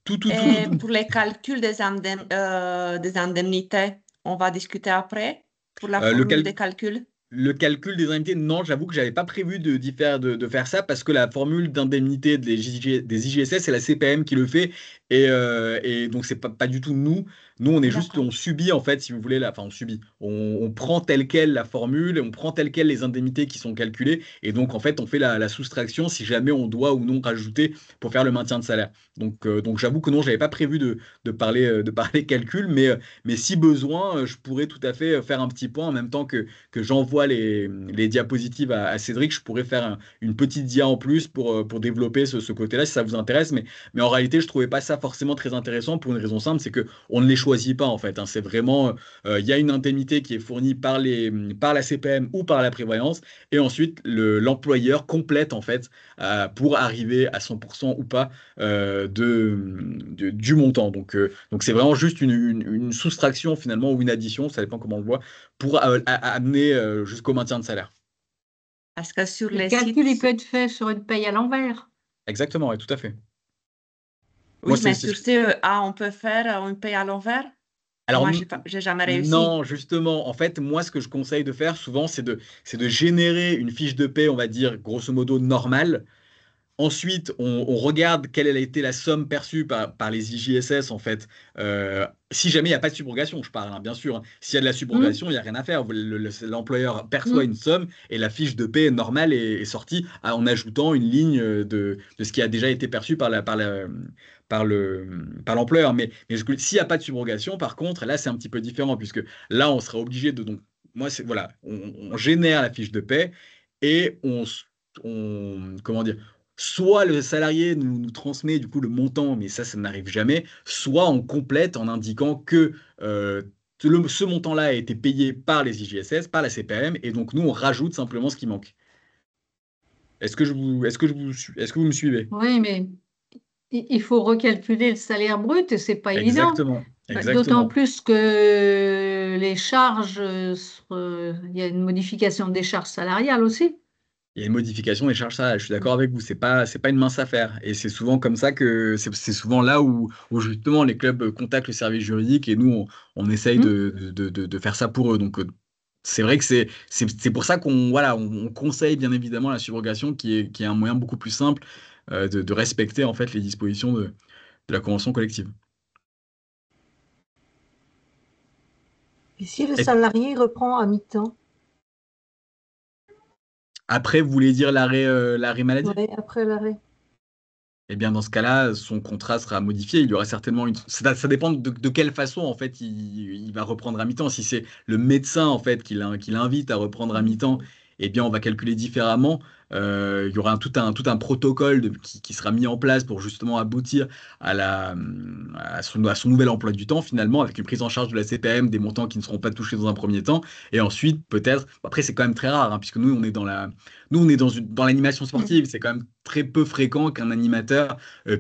Tout. Et pour les calculs des indemnités, on va discuter après pour la Le formule cal- des calculs. Le calcul des indemnités, non, j'avoue que j'avais pas prévu de faire ça parce que la formule d'indemnité des IGSS, c'est la CPM qui le fait et donc c'est pas du tout nous. Nous, on est juste, D'accord. on subit en fait, si vous voulez, enfin on subit. On prend telle quelle la formule et on prend telle quelle les indemnités qui sont calculées et donc en fait on fait la soustraction si jamais on doit ou non rajouter pour faire le maintien de salaire. Donc j'avoue que non, j'avais pas prévu de parler calcul, mais si besoin, je pourrais tout à fait faire un petit point en même temps que j'envoie les diapositives à Cédric, je pourrais faire une petite dia en plus pour développer ce côté-là si ça vous intéresse. Mais en réalité, je trouvais pas ça forcément très intéressant pour une raison simple, c'est qu'on ne les choisit pas en fait, hein. C'est vraiment, il y a une indemnité qui est fournie par la CPM ou par la prévoyance, et ensuite l'employeur complète en fait pour arriver à 100% ou pas du montant. Donc c'est vraiment juste une soustraction finalement ou une addition, ça dépend comment on le voit, pour amener jusqu'au maintien de salaire. Parce que sur Le les calcul, il sites, peut être fait sur une paye à l'envers. Exactement, oui, tout à fait. oui, Moi, mais sur CEA, on peut faire une paye à l'envers. Alors, Moi, j'ai jamais réussi. non, justement, en fait, moi, ce que je conseille de faire souvent, c'est de générer une fiche de paie, on va dire, grosso modo, normale. Ensuite, on regarde quelle a été la somme perçue par les IJSS, en fait. Si jamais il n'y a pas de subrogation, je parle, hein, bien sûr, hein. S'il y a de la subrogation, il n'y a rien à faire. L'employeur perçoit une somme et la fiche de paie normale est sortie en ajoutant une ligne de ce qui a déjà été perçu par l'employeur. Mais s'il n'y a pas de subrogation, par contre, là, c'est un petit peu différent, puisque là, on sera obligé de... Donc, moi, voilà, on génère la fiche de paie et comment dire, soit le salarié nous transmet du coup le montant, mais ça n'arrive jamais, soit on complète en indiquant que ce montant-là a été payé par les IJSS, par la CPM, et donc nous on rajoute simplement ce qui manque. Est-ce que vous me suivez? Oui, mais il faut recalculer le salaire brut et c'est pas évident. Exactement, D'autant exactement. plus que les charges, il y a une modification des charges salariales aussi. Il y a une modification des charges salariales, je suis d'accord avec vous, c'est pas une mince affaire. Et c'est souvent comme ça que c'est souvent là où justement les clubs contactent le service juridique et nous on essaye de faire ça pour eux. Donc c'est vrai que c'est pour ça on conseille bien évidemment la subrogation qui est un moyen beaucoup plus simple de respecter en fait les dispositions de la convention collective. Et si le Et salarié reprend à mi-temps? après, vous voulez dire l'arrêt maladie? Ouais, après l'arrêt. Eh bien, dans ce cas-là, son contrat sera modifié. Il y aura certainement ça dépend de quelle façon, en fait, il va reprendre à mi-temps. Si c'est le médecin, en fait, qui l'invite à reprendre à mi-temps, eh bien, on va calculer différemment. Il y aura tout un protocole qui sera mis en place pour justement aboutir à son nouvel emploi du temps, finalement, avec une prise en charge de la CPM, des montants qui ne seront pas touchés dans un premier temps. Et ensuite, peut-être, après, c'est quand même très rare, hein, puisque nous, on est dans l'animation sportive. C'est quand même très peu fréquent qu'un animateur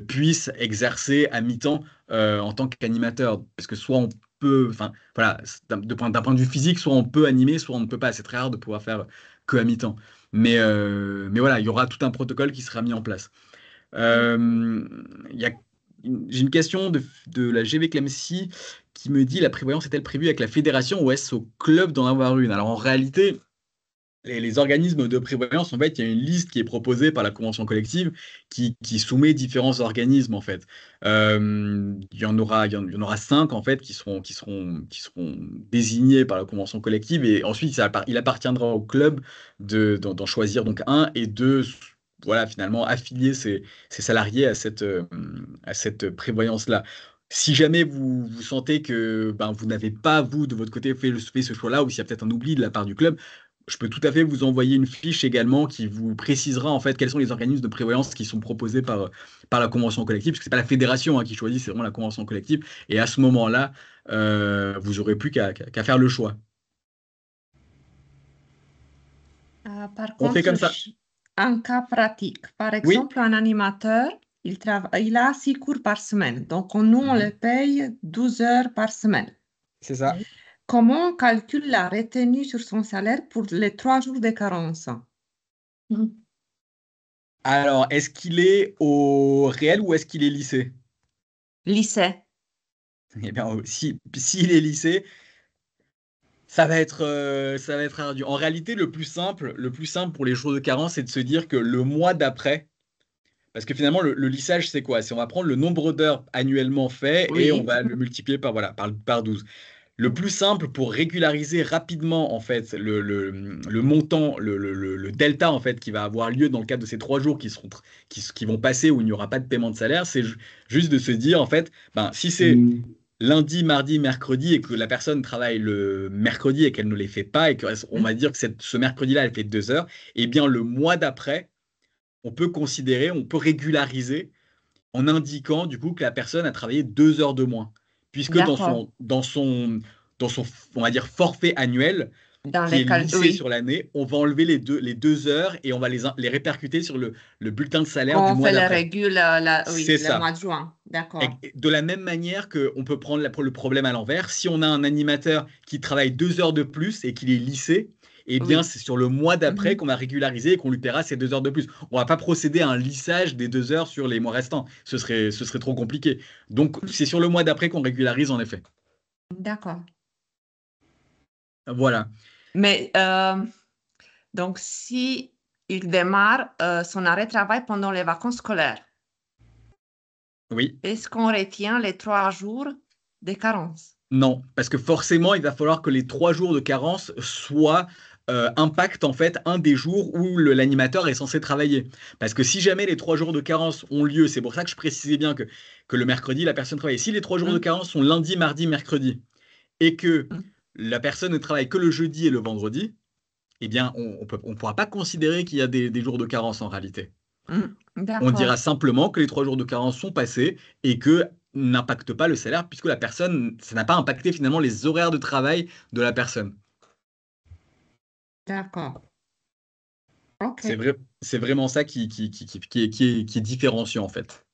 puisse exercer à mi-temps en tant qu'animateur. Parce que soit on peut, enfin, voilà, d'un point de vue physique, soit on peut animer, soit on ne peut pas. C'est très rare de pouvoir faire que à mi-temps. Mais voilà, il y aura tout un protocole qui sera mis en place. Il y a, j'ai une question de la GV Clemcy qui me dit: la prévoyance est-elle prévue avec la fédération ou est-ce au club d'en avoir une? Alors en réalité, les organismes de prévoyance, en fait, il y a une liste qui est proposée par la convention collective qui soumet différents organismes, en fait. Il y en aura 5, en fait, qui seront désignés par la convention collective et ensuite, il appartiendra au club d'en choisir donc un et de, voilà, finalement, affilier ses salariés à cette prévoyance-là. Si jamais vous sentez que vous n'avez pas, vous, de votre côté, fait ce choix-là, ou s'il y a peut-être un oubli de la part du club, je peux tout à fait vous envoyer une fiche également qui vous précisera en fait quels sont les organismes de prévoyance qui sont proposés par la convention collective, parce que c'est pas la fédération qui choisit, c'est vraiment la convention collective. Et à ce moment-là, vous n'aurez plus qu'à faire le choix. Par On fait contre, comme ça. un cas pratique. Par Oui. exemple, un animateur, il a 6 cours par semaine. Donc, nous, on le paye 12 heures par semaine. C'est ça. Comment on calcule la retenue sur son salaire pour les 3 jours de carence? Alors, est-ce qu'il est au réel ou est-ce qu'il est lycée? Lycée. Eh bien, s'il est lycée, ça va être ardu. En réalité, le plus simple pour les jours de carence, c'est de se dire que le mois d'après, parce que finalement, le lissage, c'est quoi? C'est on va prendre le nombre d'heures annuellement fait et on Oui. va le multiplier par 12. Le plus simple pour régulariser rapidement en fait le montant, le delta en fait qui va avoir lieu dans le cadre de ces 3 jours qui vont passer où il n'y aura pas de paiement de salaire, c'est juste de se dire en fait, si c'est lundi, mardi, mercredi et que la personne travaille le mercredi et qu'elle ne les fait pas et qu'on va dire que ce mercredi-là elle fait 2 heures, et bien le mois d'après, on peut régulariser en indiquant du coup que la personne a travaillé 2 heures de moins, puisque D'accord. dans son, on va dire, forfait annuel Dans qui est les cas, lissé oui. sur l'année, on va enlever les 2 heures et on va les répercuter sur le bulletin de salaire Quand du on mois fait le d'après. régule, oui, C'est le ça. mois de juin. D'accord. De la même manière qu'on peut prendre le problème à l'envers, si on a un animateur qui travaille 2 heures de plus et qu'il est lissé, eh bien, Oui. c'est sur le mois d'après qu'on va régulariser et qu'on lui paiera ces 2 heures de plus. On ne va pas procéder à un lissage des 2 heures sur les mois restants. Ce serait trop compliqué. Donc, c'est sur le mois d'après qu'on régularise en effet. D'accord. Voilà. Mais donc, si il démarre son arrêt de travail pendant les vacances scolaires, Oui. est-ce qu'on retient les 3 jours de carence? Non, parce que forcément, il va falloir que les 3 jours de carence impactent en fait un des jours où l'animateur est censé travailler. Parce que si jamais les 3 jours de carence ont lieu, c'est pour ça que je précisais bien que le mercredi, la personne travaille. Si les 3 jours de carence sont lundi, mardi, mercredi, et que la personne ne travaille que le jeudi et le vendredi, eh bien, on ne pourra pas considérer qu'il y a des jours de carence en réalité. On dira simplement que les 3 jours de carence sont passés et que n'impacte pas le salaire puisque ça n'a pas impacté finalement les horaires de travail de la personne. D'accord. Ok. C'est vraiment ça qui est différenciant en fait.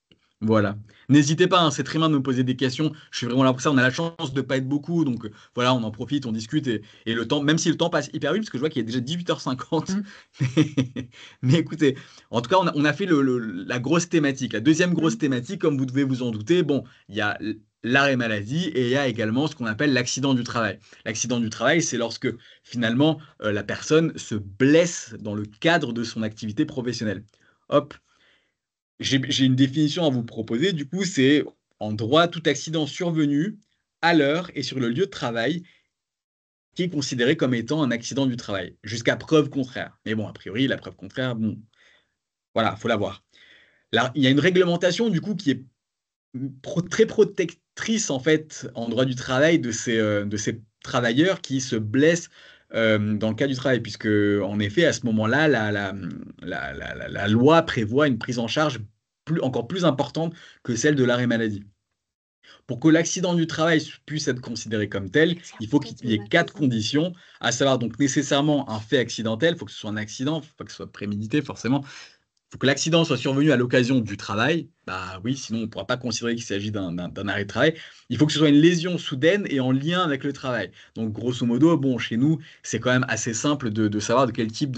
Voilà. N'hésitez pas, c'est très bien de me poser des questions. Je suis vraiment là pour ça. On a la chance de ne pas être beaucoup. Donc voilà, on en profite, on discute. Et le temps, même si le temps passe hyper vite, parce que je vois qu'il est déjà 18h50. Mais écoutez, en tout cas, on a fait la grosse thématique. La deuxième grosse thématique, comme vous devez vous en douter, bon, il y a l'arrêt maladie et il y a également ce qu'on appelle l'accident du travail. L'accident du travail, c'est lorsque finalement la personne se blesse dans le cadre de son activité professionnelle. Hop. J'ai une définition à vous proposer, du coup, c'est en droit tout accident survenu à l'heure et sur le lieu de travail qui est considéré comme étant un accident du travail, jusqu'à preuve contraire. Mais bon, a priori, la preuve contraire, bon, voilà, il faut la voir. Là, il y a une réglementation, du coup, qui est très protectrice, en fait, en droit du travail de ces travailleurs qui se blessent dans le cas du travail, puisque, en effet, à ce moment-là, la loi prévoit une prise en charge encore plus importante que celle de l'arrêt maladie. Pour que l'accident du travail puisse être considéré comme tel, il faut qu'il y ait 4 conditions, à savoir donc nécessairement un fait accidentel, il faut que ce soit un accident, il ne faut pas que ce soit prémédité forcément. Il faut que l'accident soit survenu à l'occasion du travail. Bah oui, sinon on ne pourra pas considérer qu'il s'agit d'un arrêt de travail. Il faut que ce soit une lésion soudaine et en lien avec le travail. Donc grosso modo, bon, chez nous, c'est quand même assez simple de savoir de quel type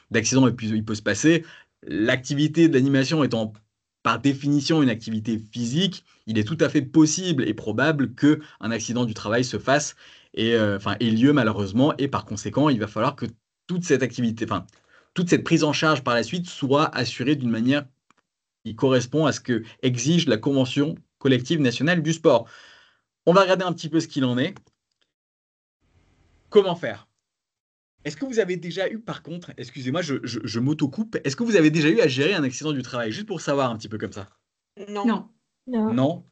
d'accident il peut se passer. L'activité d'animation étant par définition une activité physique, il est tout à fait possible et probable qu'un accident du travail se fasse et ait lieu malheureusement. Et par conséquent, il va falloir que toute cette activité, toute cette prise en charge par la suite soit assurée d'une manière qui correspond à ce que exige la Convention collective nationale du sport. On va regarder un petit peu ce qu'il en est. Comment faire? Est-ce que vous avez déjà eu, par contre, excusez-moi, je m'auto-coupe, est-ce que vous avez déjà eu à gérer un accident du travail? Juste pour savoir un petit peu comme ça. Non. Non. Non?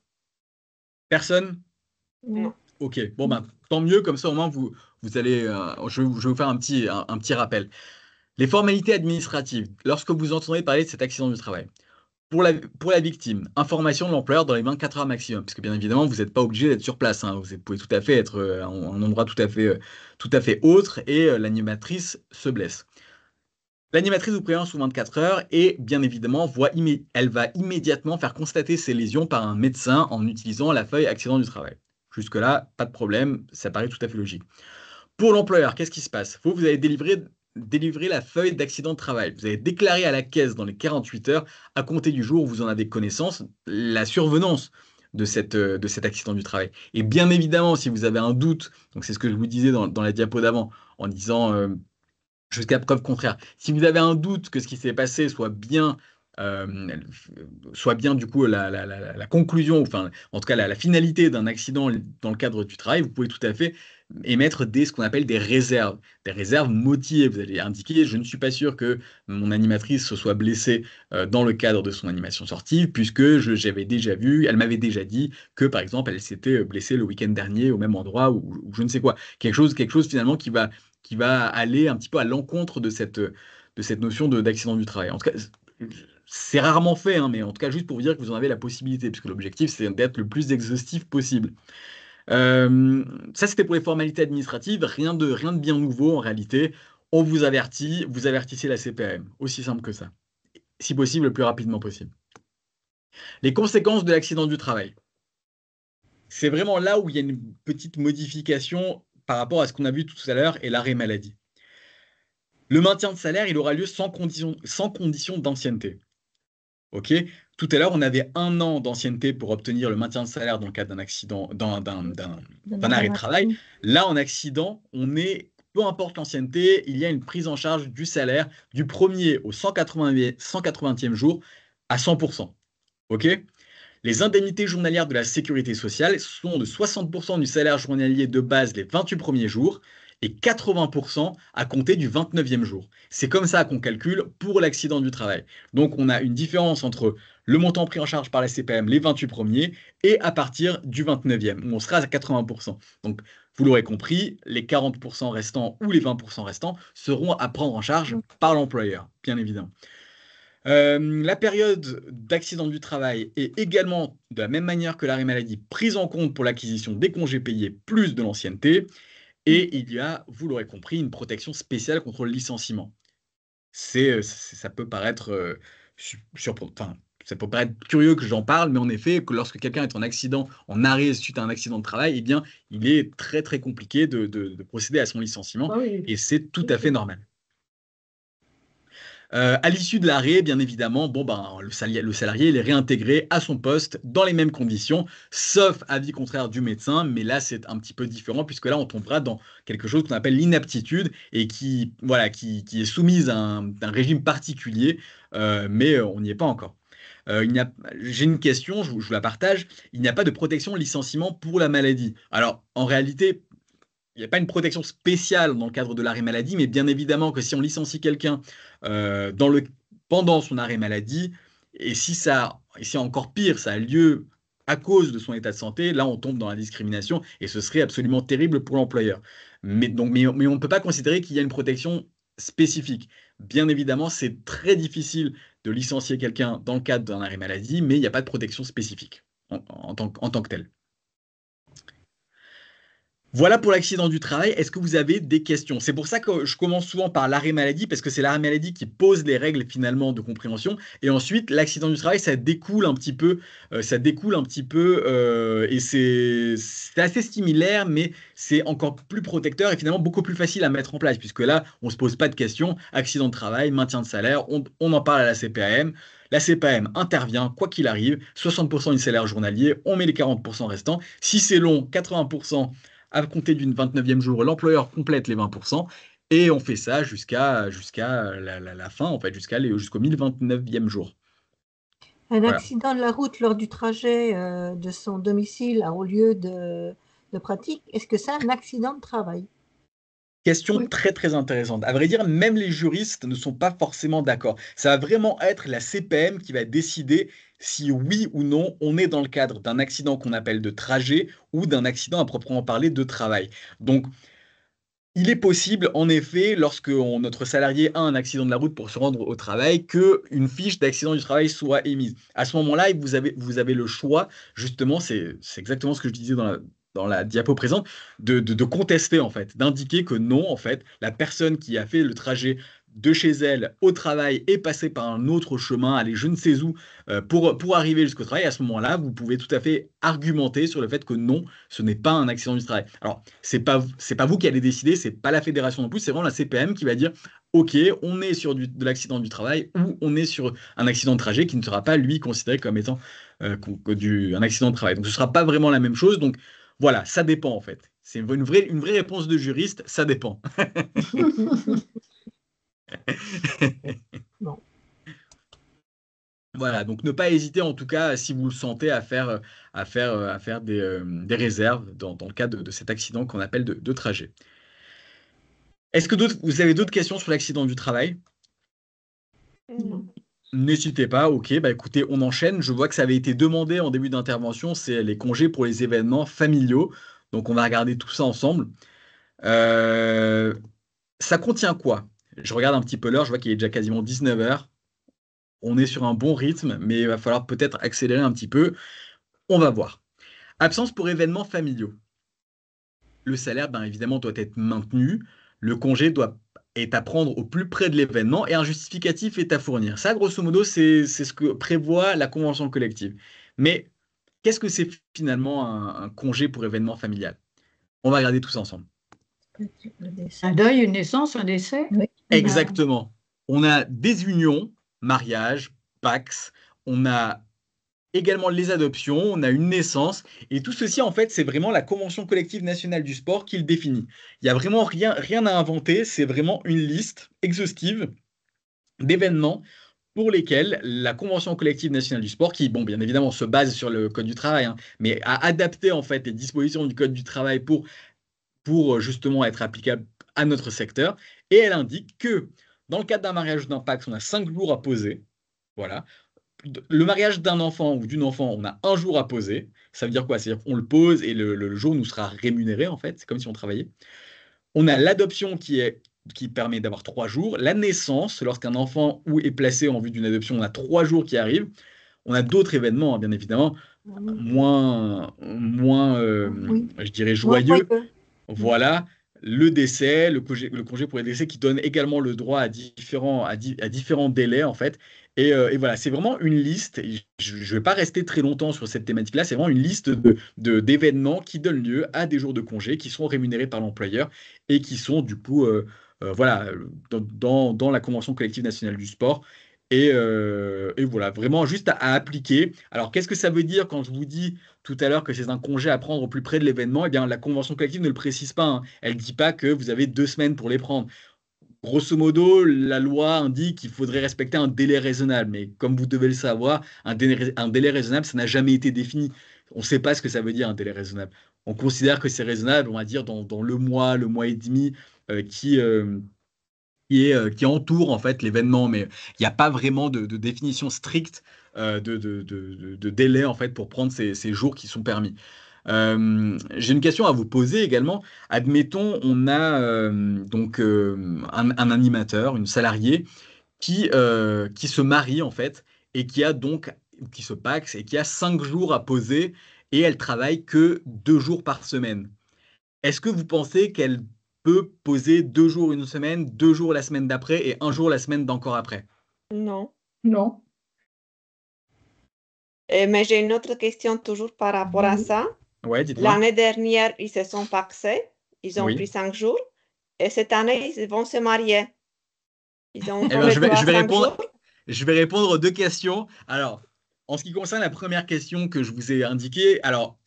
Personne? Non. Ok, bon ben, tant mieux, comme ça au moins vous allez, je vais vous faire un petit rappel. Les formalités administratives, lorsque vous entendez parler de cet accident du travail. Pour la victime, information de l'employeur dans les 24 heures maximum, parce que bien évidemment, vous n'êtes pas obligé d'être sur place, hein. Vous pouvez tout à fait être à un endroit tout à fait autre et l'animatrice se blesse. L'animatrice vous prévient sous 24 heures et bien évidemment, elle va immédiatement faire constater ces lésions par un médecin en utilisant la feuille accident du travail. Jusque-là, pas de problème, ça paraît tout à fait logique. Pour l'employeur, qu'est-ce qui se passe? Vous allez délivrer la feuille d'accident de travail. Vous allez déclarer à la caisse dans les 48 heures, à compter du jour où vous en avez connaissance, la survenance de cet accident du travail. Et bien évidemment, si vous avez un doute, donc c'est ce que je vous disais dans la diapo d'avant, en disant jusqu'à preuve contraire, si vous avez un doute que ce qui s'est passé soit bien du coup la conclusion, enfin en tout cas la finalité d'un accident dans le cadre du travail, vous pouvez tout à fait émettre ce qu'on appelle des réserves motivées. Vous allez indiquer, je ne suis pas sûr que mon animatrice se soit blessée dans le cadre de son animation sportive, puisque j'avais déjà vu, elle m'avait déjà dit que par exemple elle s'était blessée le week-end dernier au même endroit ou je ne sais quoi. Quelque chose finalement qui va aller un petit peu à l'encontre de cette notion d'accident du travail. En tout cas, c'est rarement fait, hein, mais en tout cas, juste pour vous dire que vous en avez la possibilité, puisque l'objectif, c'est d'être le plus exhaustif possible. Ça, c'était pour les formalités administratives. Rien de bien nouveau, en réalité. On vous avertit, vous avertissez la CPAM. Aussi simple que ça. Si possible, le plus rapidement possible. Les conséquences de l'accident du travail. C'est vraiment là où il y a une petite modification par rapport à ce qu'on a vu tout à l'heure et l'arrêt maladie. Le maintien de salaire, il aura lieu sans condition d'ancienneté. Ok. Tout à l'heure, on avait 1 an d'ancienneté pour obtenir le maintien de salaire dans le cadre d'un accident, d'un arrêt de travail. Là, en accident, peu importe l'ancienneté, il y a une prise en charge du salaire du 1er au 180e jour à 100%. Ok. Les indemnités journalières de la sécurité sociale sont de 60% du salaire journalier de base les 28 premiers jours et 80% à compter du 29e jour. C'est comme ça qu'on calcule pour l'accident du travail. Donc on a une différence entre le montant pris en charge par la CPAM les 28 premiers et à partir du 29e, où on sera à 80%. Donc vous l'aurez compris, les 40% restants ou les 20% restants seront à prendre en charge par l'employeur, bien évidemment. La période d'accident du travail est également, de la même manière que l'arrêt maladie, prise en compte pour l'acquisition des congés payés plus de l'ancienneté. Et il y a, vous l'aurez compris, une protection spéciale contre le licenciement. Ça peut paraître ça peut paraître curieux que j'en parle, mais en effet, que lorsque quelqu'un est en accident, en arrêt suite à un accident de travail, eh bien, il est très très compliqué de procéder à son licenciement, et c'est tout à fait normal. À l'issue de l'arrêt, bien évidemment, le salarié il est réintégré à son poste dans les mêmes conditions, sauf avis contraire du médecin, mais là c'est un petit peu différent puisque là on tombera dans quelque chose qu'on appelle l'inaptitude et qui est soumise à un régime particulier, mais on n'y est pas encore. J'ai une question, je vous la partage. Il n'y a pas de protection licenciement pour la maladie. Alors en réalité, il n'y a pas une protection spéciale dans le cadre de l'arrêt maladie, mais bien évidemment que si on licencie quelqu'un pendant son arrêt maladie, et si encore pire, ça a lieu à cause de son état de santé, là on tombe dans la discrimination et ce serait absolument terrible pour l'employeur. Mais on ne peut pas considérer qu'il y a une protection spécifique. Bien évidemment, c'est très difficile de licencier quelqu'un dans le cadre d'un arrêt maladie, mais il n'y a pas de protection spécifique en tant que telle. Voilà pour l'accident du travail. Est-ce que vous avez des questions? C'est pour ça que je commence souvent par l'arrêt maladie, parce que c'est l'arrêt maladie qui pose les règles finalement de compréhension. Et ensuite, l'accident du travail, ça découle un petit peu, et c'est assez similaire, mais c'est encore plus protecteur et finalement beaucoup plus facile à mettre en place, puisque là, on ne se pose pas de questions. Accident de travail, maintien de salaire, on en parle à la CPAM. La CPAM intervient, quoi qu'il arrive, 60% du salaire journalier, on met les 40% restants. Si c'est long, 80%. À compter du 29e jour, l'employeur complète les 20% et on fait ça jusqu'à la fin, en fait, jusqu'au 1029e jour. Un accident de la route lors du trajet de son domicile au lieu de pratique, est-ce que c'est un accident de travail? Question très très intéressante. À vrai dire, même les juristes ne sont pas forcément d'accord. Ça va vraiment être la CPAM qui va décider si oui ou non on est dans le cadre d'un accident qu'on appelle de trajet ou d'un accident à proprement parler de travail. Donc, il est possible, en effet, lorsque notre salarié a un accident de la route pour se rendre au travail, qu'une fiche d'accident du travail soit émise. À ce moment-là, vous avez le choix, justement, c'est exactement ce que je disais dans la diapo présente, de contester, en fait, d'indiquer que non, en fait, la personne qui a fait le trajet de chez elle au travail est passée par un autre chemin, aller je ne sais où, pour arriver jusqu'au travail. À ce moment-là, vous pouvez tout à fait argumenter sur le fait que non, ce n'est pas un accident du travail. Alors, c'est pas vous qui allez décider, c'est pas la fédération non plus, c'est vraiment la CPM qui va dire OK, on est sur de l'accident du travail ou on est sur un accident de trajet qui ne sera pas lui considéré comme étant un accident de travail. Donc ce sera pas vraiment la même chose. Donc voilà, ça dépend en fait. C'est une vraie réponse de juriste, ça dépend. Bon. Voilà, donc ne pas hésiter en tout cas, si vous le sentez, à faire des réserves dans le cadre de cet accident qu'on appelle de trajet. Est-ce que vous avez d'autres questions sur l'accident du travail? Non. N'hésitez pas, ok, bah écoutez, on enchaîne. Je vois que ça avait été demandé en début d'intervention, c'est les congés pour les événements familiaux. Donc on va regarder tout ça ensemble. Ça contient quoi? Je regarde un petit peu l'heure, je vois qu'il est déjà quasiment 19 h. On est sur un bon rythme, mais il va falloir peut-être accélérer un petit peu. On va voir. Absence pour événements familiaux. Le salaire, bien évidemment, doit être maintenu. Le congé est à prendre au plus près de l'événement et un justificatif est à fournir. Ça, grosso modo, c'est ce que prévoit la convention collective. Mais qu'est-ce que c'est finalement un congé pour événement familial? On va regarder tout ça ensemble. Un deuil, une naissance, un décès? Oui. Exactement. On a des unions, mariage, Pacs, on a également les adoptions, on a une naissance, et tout ceci, en fait, c'est vraiment la Convention collective nationale du sport qui le définit. Il n'y a vraiment rien à inventer, c'est vraiment une liste exhaustive d'événements pour lesquels la Convention collective nationale du sport, qui, bon, bien évidemment, se base sur le Code du travail, hein, mais a adapté, en fait, les dispositions du Code du travail pour justement être applicable à notre secteur, et elle indique que dans le cadre d'un mariage ou d'un Pacs, on a 5 jours à poser, voilà. Le mariage d'un enfant ou d'une enfant, on a 1 jour à poser. Ça veut dire quoi? C'est-à-dire qu'on le pose et le jour nous sera rémunéré, en fait. C'est comme si on travaillait. On a l'adoption qui permet d'avoir 3 jours. La naissance, lorsqu'un enfant est placé en vue d'une adoption, on a 3 jours qui arrivent. On a d'autres événements, hein, bien évidemment, moins je dirais, joyeux. Voilà. Le décès, le congé pour les décès qui donne également le droit à différents délais, en fait. Et voilà, c'est vraiment une liste. Je ne vais pas rester très longtemps sur cette thématique-là. C'est vraiment une liste d'événements qui donnent lieu à des jours de congé qui sont rémunérés par l'employeur et qui sont du coup voilà, dans la Convention collective nationale du sport. Et voilà, vraiment juste à appliquer. Alors, qu'est-ce que ça veut dire quand je vous dis tout à l'heure que c'est un congé à prendre au plus près de l'événement? Eh bien, la Convention collective ne le précise pas, hein. Elle ne dit pas que vous avez 2 semaines pour les prendre. Grosso modo, la loi indique qu'il faudrait respecter un délai raisonnable. Mais comme vous devez le savoir, un délai raisonnable, ça n'a jamais été défini. On ne sait pas ce que ça veut dire, un délai raisonnable. On considère que c'est raisonnable, on va dire, dans le mois et demi qui entoure en fait l'événement. Mais il n'y a pas vraiment de définition stricte de délai en fait, pour prendre ces jours qui sont permis. J'ai une question à vous poser également. Admettons, on a donc un animateur, une salariée qui se marie en fait et qui se paxe et qui a 5 jours à poser et elle travaille que 2 jours par semaine. Est-ce que vous pensez qu'elle peut poser 2 jours une semaine, 2 jours la semaine d'après et 1 jour la semaine d'encore après? Non. Non. Mais j'ai une autre question toujours par rapport à ça. Ouais, dites-moi. L'année dernière, ils se sont paxés. Ils ont pris 5 jours. Et cette année, ils vont se marier. Ils ont je vais répondre aux 2 questions. Alors, en ce qui concerne la première question que je vous ai indiquée, alors,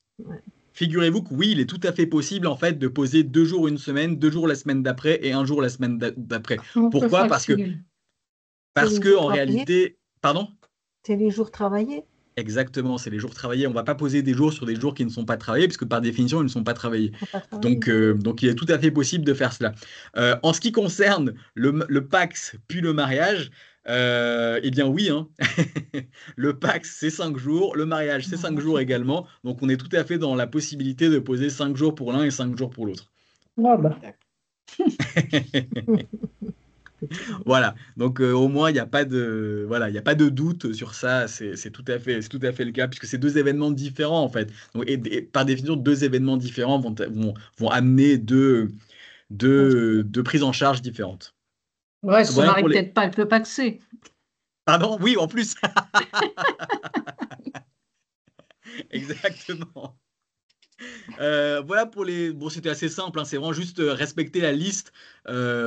figurez-vous que oui, il est tout à fait possible en fait de poser 2 jours une semaine, 2 jours la semaine d'après et 1 jour la semaine d'après. Pourquoi? Parce que en réalité, pardon? C'est les jours travaillés. Exactement, c'est les jours travaillés. On ne va pas poser des jours sur des jours qui ne sont pas travaillés, puisque par définition, ils ne sont pas travaillés. Donc, il est tout à fait possible de faire cela. En ce qui concerne le Pax puis le mariage, eh bien oui, hein. Le Pax, c'est 5 jours, le mariage, c'est 5 jours également. Donc, on est tout à fait dans la possibilité de poser 5 jours pour l'un et 5 jours pour l'autre. Ah bah. Voilà, donc au moins il n'y a pas de doute sur ça, c'est tout à fait le cas, puisque c'est deux événements différents en fait. Donc, et par définition, deux événements différents vont amener deux prises en charge différentes. Ouais, son Voilà mari pour les... peut-être pas le paxer. Pardon, oui, en plus. Exactement. Voilà pour les... Bon, c'était assez simple, hein, c'est vraiment juste respecter la liste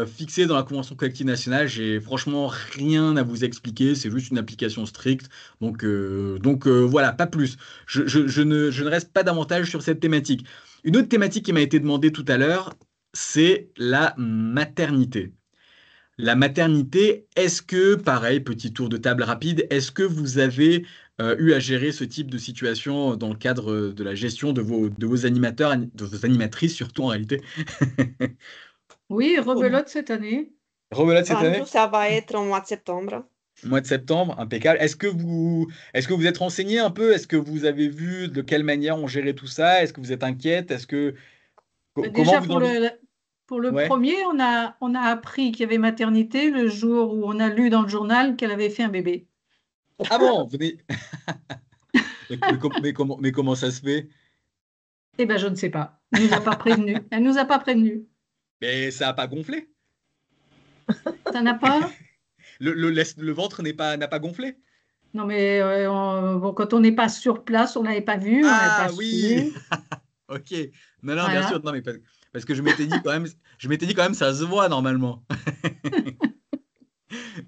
fixée dans la Convention collective nationale. J'ai franchement rien à vous expliquer, c'est juste une application stricte. Donc voilà, pas plus. Je ne reste pas davantage sur cette thématique. Une autre thématique qui m'a été demandée tout à l'heure, c'est la maternité. La maternité, est-ce que, pareil, petit tour de table rapide, est-ce que vous avez eu à gérer ce type de situation dans le cadre de la gestion de vos animateurs, de vos animatrices surtout en réalité? Oui, rebelote cette année. Rebelote cette année? Nous, ça va être au mois de septembre. Mois de septembre, impeccable. Est-ce que vous êtes renseigné un peu? Est-ce que vous avez vu de quelle manière on gérait tout ça? Est-ce que vous êtes inquiète? Comment Déjà, vous pour le Ouais. premier, on a appris qu'il y avait maternité le jour où on a lu dans le journal qu'elle avait fait un bébé. Ah bon, mais comment ça se fait? Eh bien, je ne sais pas. Elle nous a pas prévenu. Elle nous a pas prévenu. Mais ça n'a pas gonflé? Ça n'a pas? Le ventre n'a pas gonflé? Non, mais bon, quand on n'est pas sur place, on l'avait pas vu, on n'avait Ah pas oui. su. Ok. Non, bien Voilà. sûr. Non, mais parce que je m'étais dit quand même, ça se voit normalement.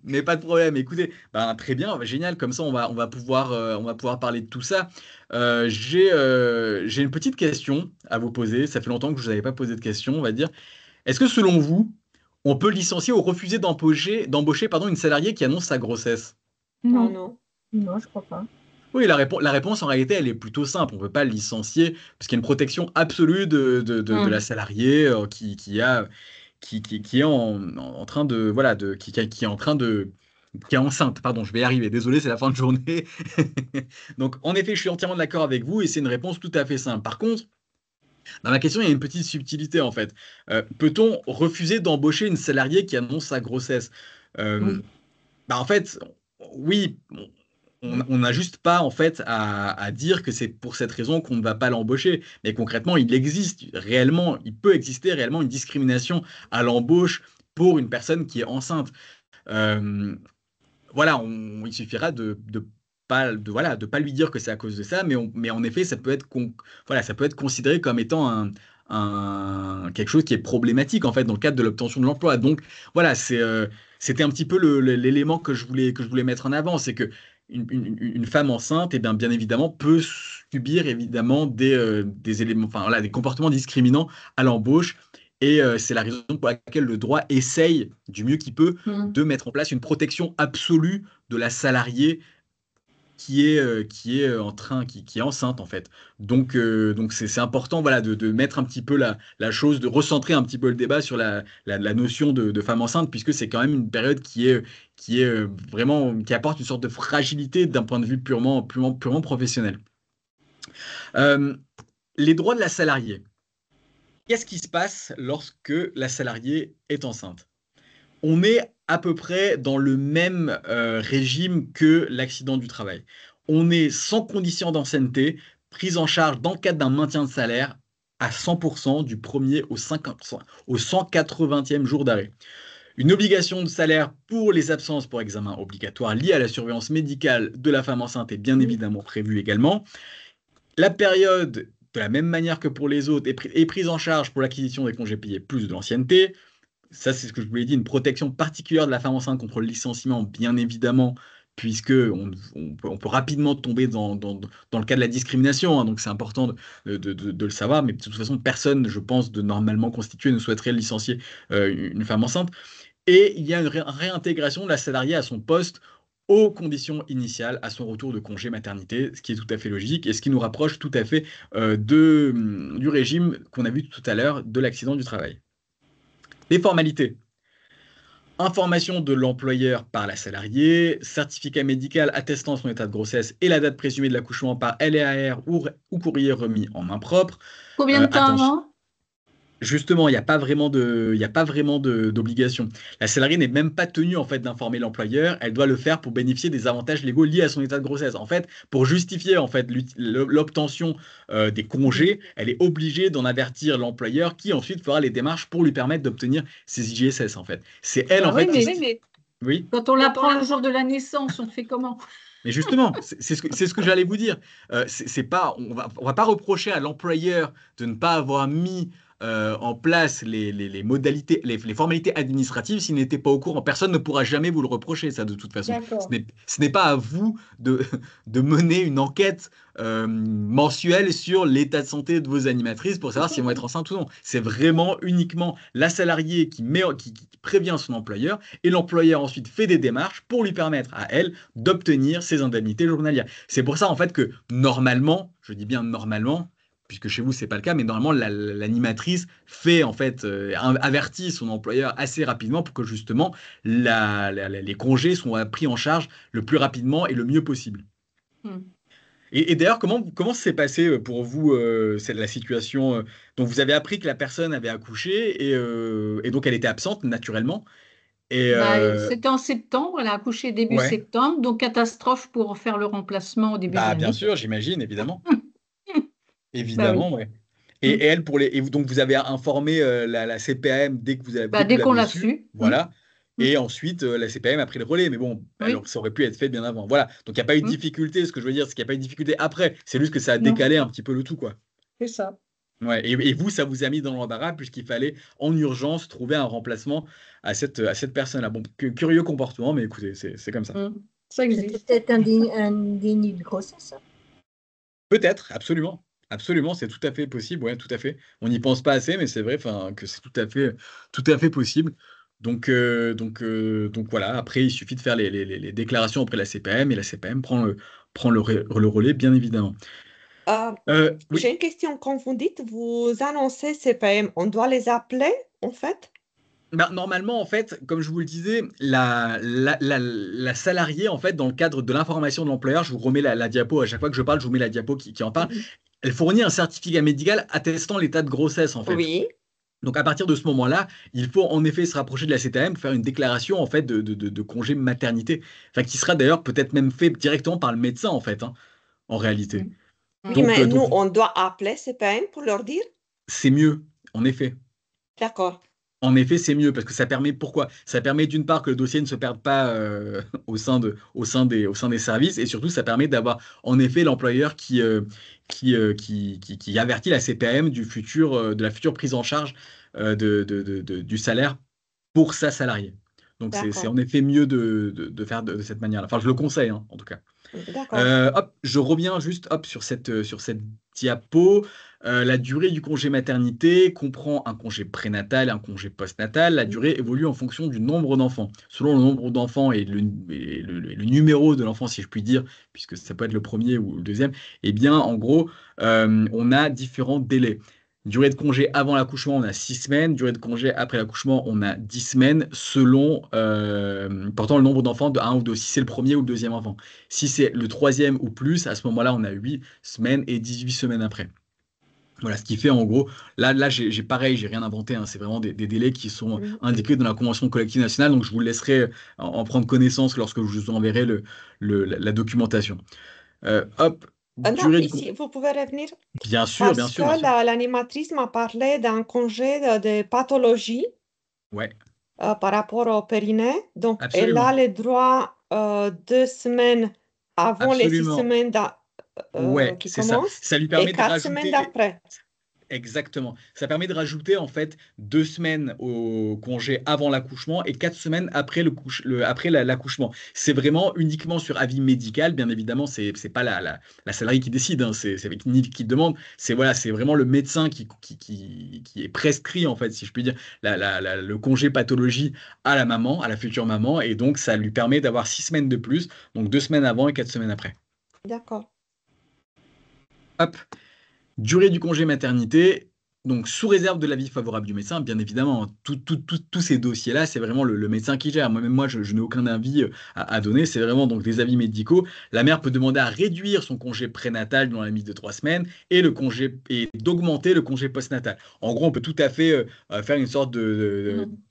Mais pas de problème. Écoutez, très bien, génial. Comme ça, on va pouvoir parler de tout ça. J'ai une petite question à vous poser. Ça fait longtemps que je vous avais pas posé de question, on va dire. Est-ce que selon vous, on peut licencier ou refuser d'embaucher, une salariée qui annonce sa grossesse? Non. Non. Non, je crois pas. Oui, la réponse en réalité, elle est plutôt simple. On ne peut pas le licencier parce qu'il y a une protection absolue de la salariée qui est en train de, voilà, qui est en train de, qui est enceinte. Pardon, je vais y arriver. Désolé, c'est la fin de journée. Donc, en effet, je suis entièrement d'accord avec vous et c'est une réponse tout à fait simple. Par contre, dans ma question, il y a une petite subtilité en fait. Peut-on refuser d'embaucher une salariée qui annonce sa grossesse? Oui. En fait, oui. On n'a juste pas en fait à dire que c'est pour cette raison qu'on ne va pas l'embaucher. Mais concrètement, il peut exister réellement une discrimination à l'embauche pour une personne qui est enceinte. Euh, voilà, il suffira de pas lui dire que c'est à cause de ça, mais en effet, ça peut être considéré comme étant quelque chose qui est problématique en fait dans le cadre de l'obtention de l'emploi. Donc voilà, c'était un petit peu l'élément que je voulais mettre en avant, c'est que une femme enceinte, eh bien évidemment, peut subir évidemment des éléments, des comportements discriminants à l'embauche. Et c'est la raison pour laquelle le droit essaye du mieux qu'il peut de mettre en place une protection absolue de la salariée qui est enceinte en fait. Donc c'est important voilà de mettre un petit peu la chose, de recentrer un petit peu le débat sur la notion de femme enceinte puisque c'est quand même une période qui est vraiment qui apporte une sorte de fragilité d'un point de vue purement professionnel. Les droits de la salariée. Qu'est-ce qui se passe lorsque la salariée est enceinte? On est à peu près dans le même régime que l'accident du travail. On est sans condition d'ancienneté, prise en charge dans le cadre d'un maintien de salaire à 100% du 1er au 180e jour d'arrêt. Une obligation de salaire pour les absences pour examen obligatoire liées à la surveillance médicale de la femme enceinte est bien évidemment prévue également. La période, de la même manière que pour les autres, est prise en charge pour l'acquisition des congés payés plus de l'ancienneté. Ça, c'est ce que je vous l'ai dit, une protection particulière de la femme enceinte contre le licenciement, bien évidemment, puisque on peut rapidement tomber dans le cas de la discrimination, hein, donc c'est important de le savoir, mais de toute façon, personne, je pense, de normalement constitué ne souhaiterait licencier une femme enceinte. Et il y a une réintégration de la salariée à son poste aux conditions initiales à son retour de congé maternité, ce qui est tout à fait logique et ce qui nous rapproche tout à fait du régime qu'on a vu tout à l'heure de l'accident du travail. Les formalités. Information de l'employeur par la salariée, certificat médical attestant son état de grossesse et la date présumée de l'accouchement par LAR ou courrier remis en main propre. Combien de temps avant ? Justement, il n'y a pas vraiment d'obligation. La salariée n'est même pas tenue en fait d'informer l'employeur. Elle doit le faire pour bénéficier des avantages légaux liés à son état de grossesse. En fait, pour justifier en fait l'obtention des congés, elle est obligée d'en avertir l'employeur qui ensuite fera les démarches pour lui permettre d'obtenir ses IGSS. En fait, c'est elle en fait. Oui. Quand on l'apprend le jour de la naissance, on fait comment ? Mais justement, c'est ce que j'allais vous dire. C'est pas, on va pas reprocher à l'employeur de ne pas avoir mis en place les modalités, les formalités administratives s'il n'était pas au courant. Personne ne pourra jamais vous le reprocher, ça, de toute façon. Ce n'est pas à vous de mener une enquête mensuelle sur l'état de santé de vos animatrices pour savoir si elles vont être enceintes ou non. C'est vraiment uniquement la salariée qui prévient son employeur et l'employeur ensuite fait des démarches pour lui permettre à elle d'obtenir ses indemnités journalières. C'est pour ça en fait que normalement, je dis bien normalement, puisque chez vous, ce n'est pas le cas, mais normalement, l'animatrice fait, en fait, avertit son employeur assez rapidement pour que, justement, les congés soient pris en charge le plus rapidement et le mieux possible. Et d'ailleurs, comment s'est passé pour vous la situation donc, vous avez appris que la personne avait accouché et donc, elle était absente, naturellement. C'était en septembre, elle a accouché début septembre, donc catastrophe pour faire le remplacement au début de l'année. Bien sûr, j'imagine, évidemment. Évidemment, oui. Et elle, donc vous avez informé la CPAM dès que vous avez dès qu'on l'a su. Voilà. Et ensuite, la CPAM a pris le relais. Mais bon, alors, ça aurait pu être fait bien avant. Voilà. Donc, il n'y a pas eu de difficulté. Ce que je veux dire, c'est qu'il n'y a pas eu de difficulté après. C'est juste que ça a décalé un petit peu le tout, quoi. C'est ça. Ouais. Et vous, ça vous a mis dans l'embarras puisqu'il fallait en urgence trouver un remplacement à cette personne-là. Bon, curieux comportement, mais écoutez, c'est comme ça. Ça existe. C'était peut-être un déni de grossesse. Peut-être, absolument. Absolument, c'est tout à fait possible, ouais, tout à fait. On n'y pense pas assez, mais c'est vrai que c'est tout à fait possible. Donc voilà, après, il suffit de faire les déclarations auprès de la CPAM et la CPAM prend le relais, bien évidemment. J'ai une question. Quand vous dites, vous annoncez CPAM, on doit les appeler, en fait? Normalement, en fait, comme je vous le disais, la salariée, en fait, dans le cadre de l'information de l'employeur, je vous remets la diapo, à chaque fois que je parle, je vous mets la diapo qui en parle. Elle fournit un certificat médical attestant l'état de grossesse, en fait. Oui. Donc, à partir de ce moment-là, il faut en effet se rapprocher de la CTM pour faire une déclaration, en fait, de congé maternité. Enfin, qui sera d'ailleurs peut-être même fait directement par le médecin, en fait, hein, en réalité. Oui, mais nous, on doit appeler CPAM pour leur dire? C'est mieux, en effet. D'accord. En effet, c'est mieux parce que ça permet, pourquoi? Ça permet d'une part que le dossier ne se perde pas au sein des services et surtout, ça permet d'avoir en effet l'employeur qui avertit la CPAM de la future prise en charge du salaire pour sa salariée. Donc, c'est en effet mieux de faire de cette manière-là. Enfin, je le conseille, hein, en tout cas. D'accord. Je reviens juste sur cette diapo. La durée du congé maternité comprend un congé prénatal et un congé postnatal. La durée évolue en fonction du nombre d'enfants. Selon le nombre d'enfants et le numéro de l'enfant, si je puis dire, puisque ça peut être le premier ou le deuxième, eh bien, en gros, on a différents délais. Durée de congé avant l'accouchement, on a 6 semaines. Durée de congé après l'accouchement, on a 10 semaines, selon portant le nombre d'enfants de 1 ou 2, si c'est le premier ou le deuxième enfant. Si c'est le troisième ou plus, à ce moment-là, on a 8 semaines et 18 semaines après. Voilà, ce qui fait en gros, là j'ai rien inventé, hein, c'est vraiment des délais qui sont indiqués dans la Convention collective nationale, donc je vous laisserai en prendre connaissance lorsque je vous enverrai la documentation. Non, ici, vous pouvez revenir? Bien sûr, bien sûr. Parce que l'animatrice m'a parlé d'un congé de pathologie par rapport au périnée. Donc, elle a le droit 2 semaines avant les 6 semaines qui commencent ça lui permet et 4 semaines d'après. Exactement. Ça permet de rajouter en fait 2 semaines au congé avant l'accouchement et 4 semaines après l'accouchement. C'est vraiment uniquement sur avis médical. Bien évidemment, c'est pas la salariée qui décide, hein, c'est ni qui demande. C'est vraiment le médecin qui est prescrit en fait, si je puis dire, le congé pathologie à la maman, à la future maman, et donc ça lui permet d'avoir 6 semaines de plus, donc 2 semaines avant et 4 semaines après. D'accord. Hop. Durée du congé maternité, donc sous réserve de l'avis favorable du médecin, bien évidemment, tous ces dossiers-là, c'est vraiment le médecin qui gère. Moi, je n'ai aucun avis à donner, c'est vraiment donc des avis médicaux. La mère peut demander à réduire son congé prénatal dans la limite de 3 semaines et d'augmenter le congé postnatal. En gros, on peut tout à fait faire une sorte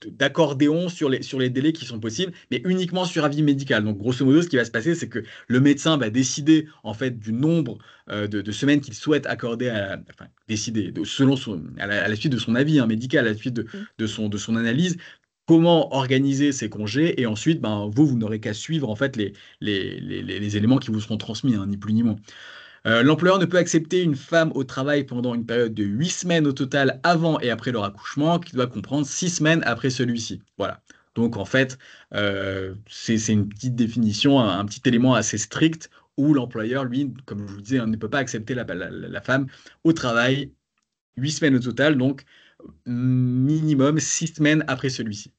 d'accordéon sur les délais qui sont possibles, mais uniquement sur avis médical. Donc, grosso modo, ce qui va se passer, c'est que le médecin va décider en fait du nombre de semaines qu'il souhaite accorder, décider à la suite de son avis médical, à la suite de son analyse, comment organiser ses congés, et ensuite, vous n'aurez qu'à suivre en fait les éléments qui vous seront transmis, ni plus ni moins. L'employeur ne peut accepter une femme au travail pendant une période de 8 semaines au total avant et après leur accouchement, qui doit comprendre 6 semaines après celui-ci. Voilà. Donc en fait, c'est une petite définition, un petit élément assez strict où l'employeur, lui, comme je vous disais, ne peut pas accepter la femme au travail 8 semaines au total, donc minimum 6 semaines après celui-ci.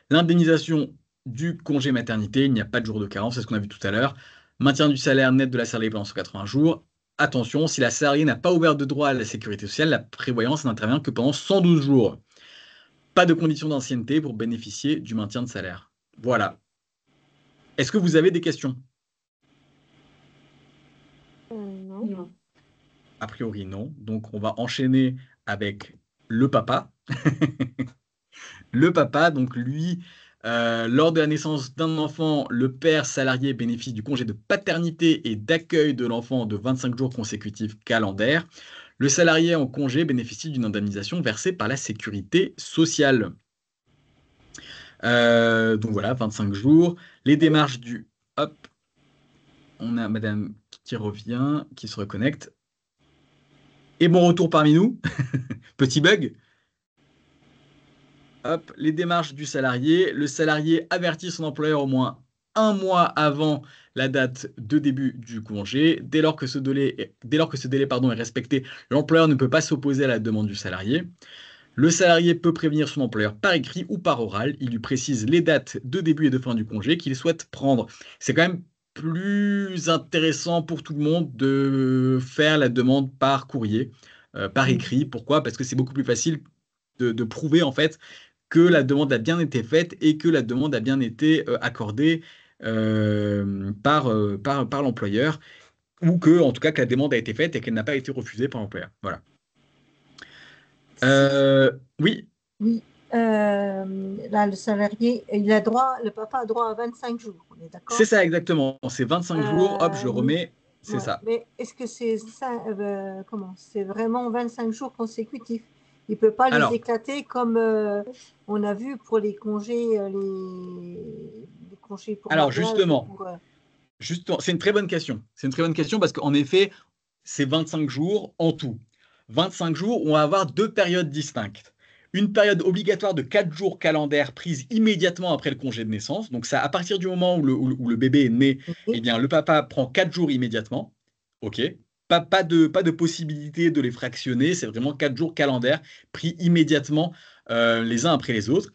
L'indemnisation du congé maternité, il n'y a pas de jour de carence, c'est ce qu'on a vu tout à l'heure. Maintien du salaire net de la salariée pendant 180 jours. Attention, si la salariée n'a pas ouvert de droit à la sécurité sociale, la prévoyance n'intervient que pendant 112 jours. Pas de condition d'ancienneté pour bénéficier du maintien de salaire. Voilà. Est-ce que vous avez des questions? Non. A priori, non. Donc, on va enchaîner avec le papa. Le papa, donc lui, lors de la naissance d'un enfant, le père salarié bénéficie du congé de paternité et d'accueil de l'enfant de 25 jours consécutifs calendaires. Le salarié en congé bénéficie d'une indemnisation versée par la sécurité sociale. Donc voilà, 25 jours. Les démarches du... Hop, on a madame qui revient, qui se reconnecte. Et bon retour parmi nous. Petit bug. Hop, les démarches du salarié. Le salarié avertit son employeur au moins 1 mois avant la date de début du congé. Dès lors que ce délai est respecté, l'employeur ne peut pas s'opposer à la demande du salarié. Le salarié peut prévenir son employeur par écrit ou par oral. Il lui précise les dates de début et de fin du congé qu'il souhaite prendre. C'est quand même plus intéressant pour tout le monde de faire la demande par courrier, par écrit. Pourquoi? Parce que c'est beaucoup plus facile de prouver en fait que la demande a bien été faite et que la demande a bien été accordée par l'employeur, ou que, en tout cas, que la demande a été faite et qu'elle n'a pas été refusée par l'employeur. Voilà. Oui. Oui. Là, le salarié, le papa a droit à 25 jours, on est d'accord? C'est ça, exactement. C'est 25 jours, hop, je remets, c'est ça. Mais est-ce que c'est ça, c'est vraiment 25 jours consécutifs? Il ne peut pas les éclater comme on a vu pour les congés, les congés pour alors, mariage, justement, c'est une très bonne question. C'est une très bonne question parce qu'en effet, c'est 25 jours en tout. 25 jours, on va avoir 2 périodes distinctes. Une période obligatoire de 4 jours calendaires prise immédiatement après le congé de naissance. Donc, ça, à partir du moment où le bébé est né, eh bien, le papa prend 4 jours immédiatement. OK. Pas de possibilité de les fractionner. C'est vraiment 4 jours calendaires pris immédiatement les uns après les autres.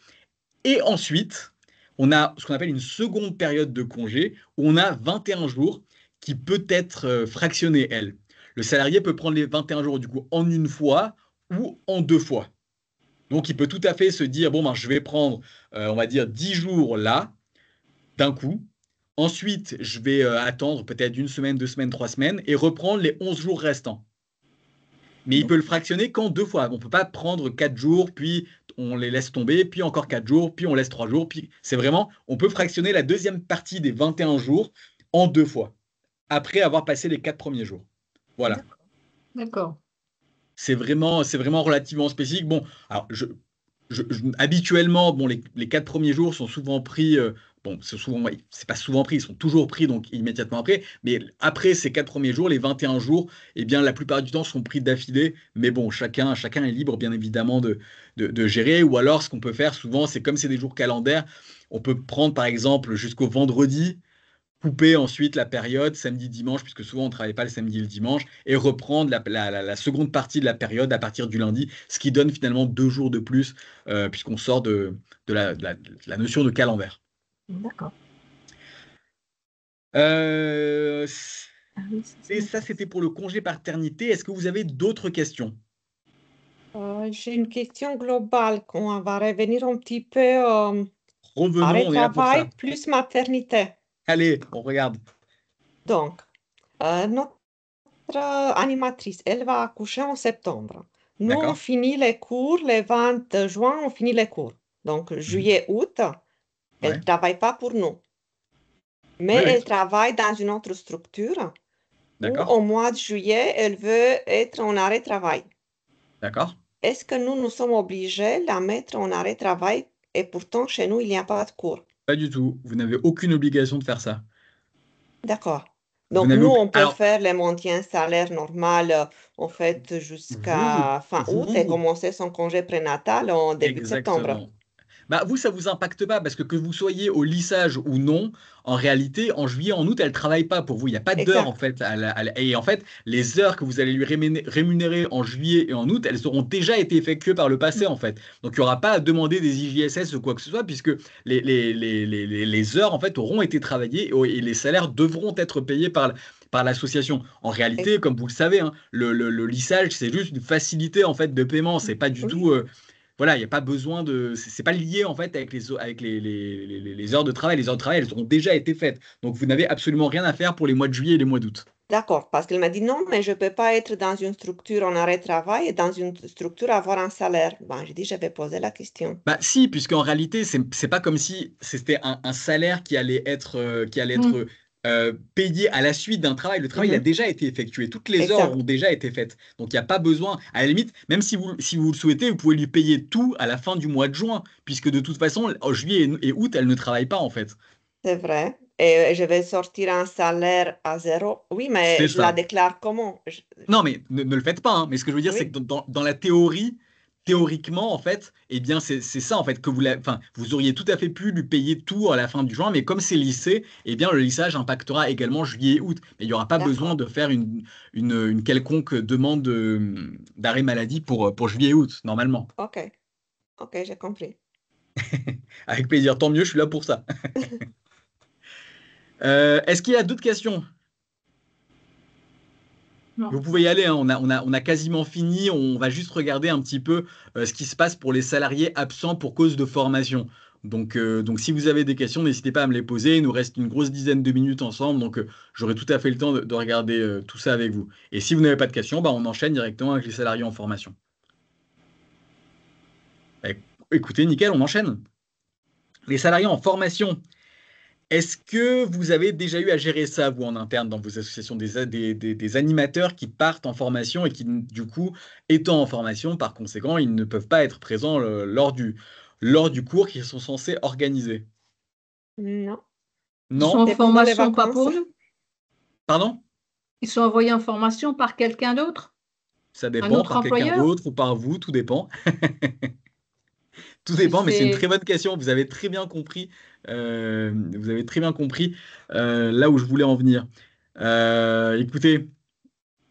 Et ensuite, on a ce qu'on appelle une seconde période de congé où on a 21 jours qui peut être fractionnée, elle. Le salarié peut prendre les 21 jours du coup en une fois ou en 2 fois. Donc, il peut tout à fait se dire, je vais prendre, on va dire, 10 jours là, d'un coup. Ensuite, je vais attendre peut-être 1 semaine, 2 semaines, 3 semaines et reprendre les 11 jours restants. Mais il peut le fractionner qu'en 2 fois. On ne peut pas prendre 4 jours, puis on les laisse tomber, puis encore 4 jours, puis on laisse 3 jours. Puis c'est vraiment, on peut fractionner la deuxième partie des 21 jours en 2 fois, après avoir passé les 4 premiers jours. Voilà. D'accord. C'est vraiment relativement spécifique. Bon, alors habituellement, les 4 premiers jours sont souvent pris bon, c'est pas souvent pris, ils sont toujours pris donc immédiatement après, mais après ces 4 premiers jours, les 21 jours, eh bien la plupart du temps sont pris d'affilée, mais bon, chacun est libre bien évidemment de gérer, ou alors ce qu'on peut faire souvent, c'est comme c'est des jours calendaires, on peut prendre par exemple jusqu'au vendredi, couper ensuite la période samedi-dimanche, puisque souvent on ne travaille pas le samedi et le dimanche, et reprendre la seconde partie de la période à partir du lundi, ce qui donne finalement 2 jours de plus, puisqu'on sort de la notion de calendaire. D'accord. Euh, Ah oui, et ça, c'était pour le congé paternité. Est-ce que vous avez d'autres questions? J'ai une question globale. On va revenir un petit peu Revenons, arrêt on est là pour ça. travail plus maternité. Allez, on regarde. Donc, notre animatrice, elle va accoucher en septembre. Nous, on D'accord. finit les cours le 20 juin, on finit les cours. Donc, juillet, août, elle Ouais. ne travaille pas pour nous. Mais Oui, oui. elle travaille dans une autre structure où, D'accord. au mois de juillet, elle veut être en arrêt travail. D'accord. Est-ce que nous sommes obligés de la mettre en arrêt travail et pourtant, chez nous, il n'y a pas de cours? Pas du tout. Vous n'avez aucune obligation de faire ça. D'accord. Vous Donc, n'avez nous, aucun- on peut Alors, faire les montants salaire normal, en fait, vous, jusqu'à fin août et vous, commencer son congé prénatal en début de septembre. exactement. Bah, vous, ça vous impacte pas parce que vous soyez au lissage ou non, en réalité, en juillet, en août, elle travaille pas pour vous. Il n'y a pas d'heures en Exact. fait. Et en fait, les heures que vous allez lui rémunérer en juillet et en août, elles auront déjà été effectuées par le passé en fait. Donc il n'y aura pas à demander des IJSS ou quoi que ce soit puisque les heures en fait auront été travaillées et les salaires devront être payés par l'association. En réalité, comme vous le savez, hein, le lissage, c'est juste une facilité en fait de paiement. C'est pas du Oui, tout. Voilà, il n'y a pas besoin de. C'est pas lié en fait avec les heures de travail. Les heures de travail, elles auront déjà été faites. Donc vous n'avez absolument rien à faire pour les mois de juillet et les mois d'août. d'accord. Parce qu'elle m'a dit non, mais je ne peux pas être dans une structure en arrêt de travail et dans une structure avoir un salaire. Ben, j'ai dit, je vais poser la question. Bah si, puisqu'en réalité, c'est pas comme si c'était un salaire qui allait être payé à la suite d'un travail. Le travail il a Mhm. déjà été effectué. Toutes les heures Exact. auront déjà été faites. Donc il n'y a pas besoin. À la limite, même si vous le souhaitez, vous pouvez lui payer tout à la fin du mois de juin, puisque de toute façon, en juillet et août, elle ne travaille pas en fait. C'est vrai. Et je vais sortir un salaire à zéro. Oui, mais C'est je la ça. déclare comment? Non, mais ne le faites pas, hein. Mais ce que je veux dire, c'est Oui. que dans la théorie, théoriquement, en fait, eh bien, c'est ça, en fait, que enfin, vous auriez tout à fait pu lui payer tout à la fin du juin, mais comme c'est lissé, eh bien, le lissage impactera également juillet et août. Mais il n'y aura pas besoin D'accord. de faire une quelconque demande d'arrêt maladie pour juillet et août, normalement. OK. OK, j'ai compris. Avec plaisir, tant mieux, je suis là pour ça. Est-ce qu'il y a d'autres questions? Non. Vous pouvez y aller, hein, on a quasiment fini. On va juste regarder un petit peu ce qui se passe pour les salariés absents pour cause de formation. Donc si vous avez des questions, n'hésitez pas à me les poser. Il nous reste une grosse dizaine de minutes ensemble, donc j'aurai tout à fait le temps de regarder tout ça avec vous. Et si vous n'avez pas de questions, bah, on enchaîne directement avec les salariés en formation. Écoutez, nickel, on enchaîne. Les salariés en formation. Est-ce que vous avez déjà eu à gérer ça, vous, en interne, dans vos associations, des animateurs qui partent en formation et qui, du coup, étant en formation, par conséquent, ils ne peuvent pas être présents lors du cours qu'ils sont censés organiser? Non. Ils sont Non? en C'est pendant les formation, pas vacances. pour nous. Pardon? Ils sont envoyés en formation par quelqu'un d'autre, Ça un dépend, autre par quelqu'un employeur. d'autre ou par vous, tout dépend. Tout Si dépend, mais c'est une très c'est bonne question. Vous avez très bien compris, là où je voulais en venir. Écoutez,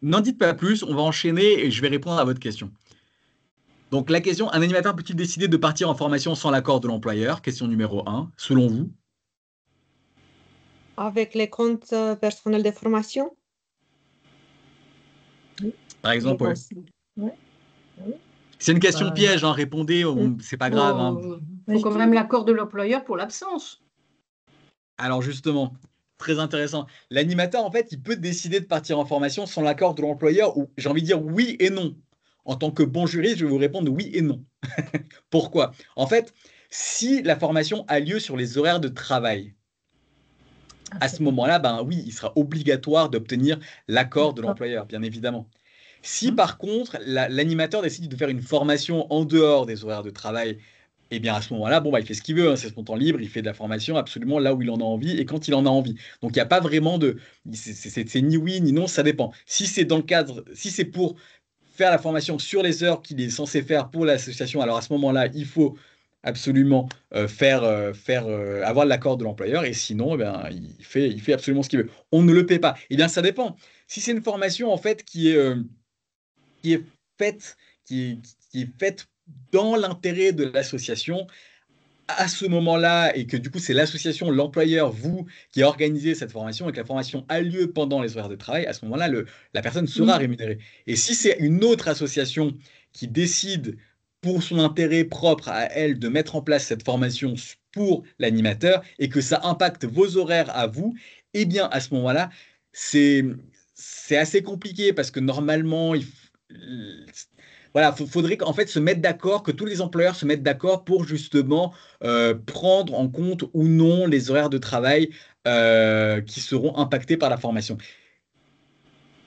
n'en dites pas plus, on va enchaîner et je vais répondre à votre question. Donc la question, un animateur peut-il décider de partir en formation sans l'accord de l'employeur? Question numéro 1, selon vous? Avec les comptes personnels de formation? Par Je exemple, ouais. pense. Ouais. Oui. C'est une question bah, piège, hein, répondez, c'est pas grave, hein. faut quand même l'accord de l'employeur pour l'absence. Alors justement, très intéressant. L'animateur, en fait, il peut décider de partir en formation sans l'accord de l'employeur, ou j'ai envie de dire oui et non. En tant que bon juriste, je vais vous répondre oui et non. Pourquoi? En fait, si la formation a lieu sur les horaires de travail, à ce moment-là, ben oui, il sera obligatoire d'obtenir l'accord de l'employeur, bien évidemment. Si par contre, l'animateur décide de faire une formation en dehors des horaires de travail, Et bien à ce moment-là, bon, bah, il fait ce qu'il veut, hein, c'est son temps libre, il fait de la formation absolument là où il en a envie et quand il en a envie. Donc il n'y a pas vraiment de. C'est ni oui ni non, ça dépend. Si c'est dans le cadre, si c'est pour faire la formation sur les heures qu'il est censé faire pour l'association, alors à ce moment-là, il faut absolument avoir l'accord de l'employeur et sinon, eh bien, il fait absolument ce qu'il veut. On ne le paie pas. Eh bien, ça dépend. Si c'est une formation en fait qui est faite, qui est faite dans l'intérêt de l'association, à ce moment-là, et que du coup c'est l'association, l'employeur, vous, qui a organisé cette formation, et que la formation a lieu pendant les horaires de travail, à ce moment-là, la personne sera rémunérée. Et si c'est une autre association qui décide pour son intérêt propre à elle de mettre en place cette formation pour l'animateur, et que ça impacte vos horaires à vous, eh bien à ce moment-là, c'est c'est assez compliqué parce que normalement, voilà, faudrait qu'en fait se mettre d'accord, que tous les employeurs se mettent d'accord pour justement prendre en compte ou non les horaires de travail qui seront impactés par la formation.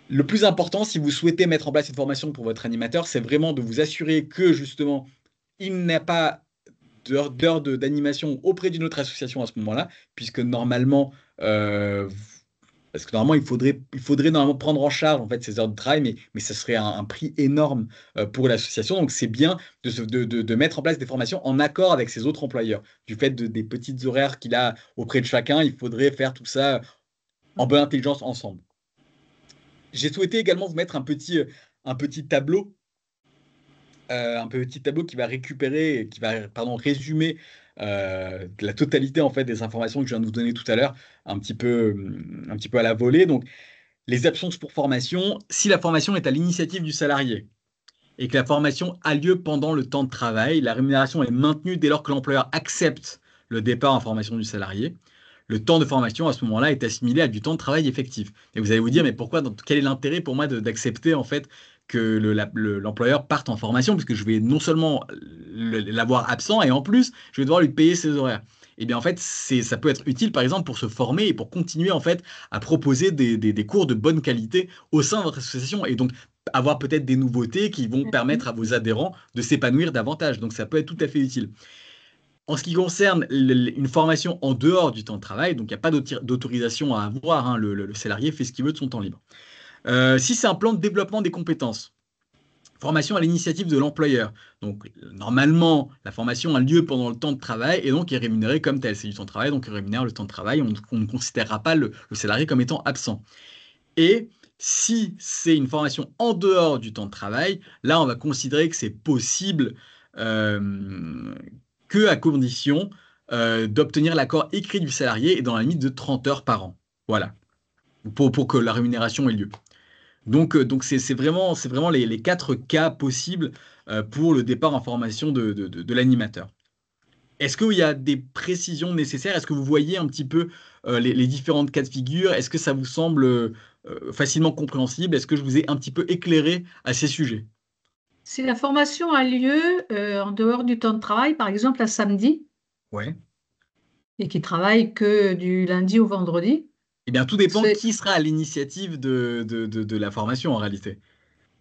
Le plus important, si vous souhaitez mettre en place une formation pour votre animateur, c'est vraiment de vous assurer que justement, il n'y a pas d'heures d'animation auprès d'une autre association à ce moment-là, puisque normalement, parce que normalement, il faudrait normalement prendre en charge en fait ces heures de travail, mais ça serait un prix énorme pour l'association. Donc, c'est bien de mettre en place des formations en accord avec ses autres employeurs. Du fait des petites horaires qu'il a auprès de chacun, il faudrait faire tout ça en bonne intelligence ensemble. J'ai souhaité également vous mettre un petit tableau qui va récupérer, qui va résumer la totalité en fait des informations que je viens de vous donner tout à l'heure, un petit peu à la volée. Donc, les absences pour formation, si la formation est à l'initiative du salarié et que la formation a lieu pendant le temps de travail, la rémunération est maintenue dès lors que l'employeur accepte le départ en formation du salarié. Le temps de formation à ce moment-là est assimilé à du temps de travail effectif. Et vous allez vous dire, mais pourquoi, quel est l'intérêt pour moi d'accepter en fait que l'employeur parte en formation, puisque je vais non seulement l'avoir absent, et en plus, je vais devoir lui payer ses horaires. Et bien en fait, ça peut être utile par exemple pour se former et pour continuer en fait à proposer des cours de bonne qualité au sein de votre association. Et donc avoir peut-être des nouveautés qui vont permettre à vos adhérents de s'épanouir davantage. Donc ça peut être tout à fait utile. En ce qui concerne une formation en dehors du temps de travail, donc il n'y a pas d'autorisation à avoir, hein, le salarié fait ce qu'il veut de son temps libre. Si c'est un plan de développement des compétences, formation à l'initiative de l'employeur. Donc normalement, la formation a lieu pendant le temps de travail et donc est rémunérée comme tel. C'est du temps de travail, donc il rémunère le temps de travail. On ne considérera pas le salarié comme étant absent. Et si c'est une formation en dehors du temps de travail, là on va considérer que c'est possible que à condition d'obtenir l'accord écrit du salarié et dans la limite de 30 heures par an. Voilà, pour que la rémunération ait lieu. Donc c'est vraiment les 4 cas possibles pour le départ en formation de l'animateur. Est-ce qu'il y a des précisions nécessaires? Est-ce que vous voyez un petit peu les différentes cas de figure? Est-ce que ça vous semble facilement compréhensible? Est-ce que je vous ai un petit peu éclairé à ces sujets? Si la formation a lieu en dehors du temps de travail, par exemple un samedi, Ouais. et qui travaille que du lundi au vendredi, Eh bien, tout dépend qui sera à l'initiative de la formation en réalité.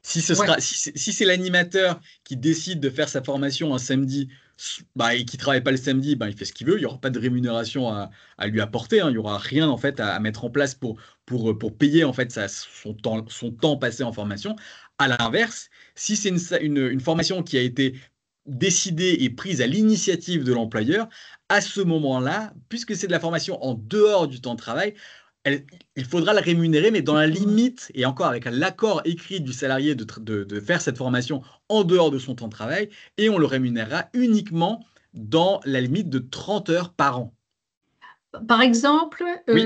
Si c'est l'animateur qui décide de faire sa formation un samedi et qui ne travaille pas le samedi, il fait ce qu'il veut. Il n'y aura pas de rémunération à lui apporter, hein. Il n'y aura rien en fait à mettre en place pour payer en fait son temps passé en formation. À l'inverse, si c'est une formation qui a été décidée et prise à l'initiative de l'employeur, à ce moment-là, puisque c'est de la formation en dehors du temps de travail, il faudra la rémunérer, mais dans la limite, et encore avec l'accord écrit du salarié de faire cette formation en dehors de son temps de travail, et on le rémunérera uniquement dans la limite de 30 heures par an. Par exemple, Oui.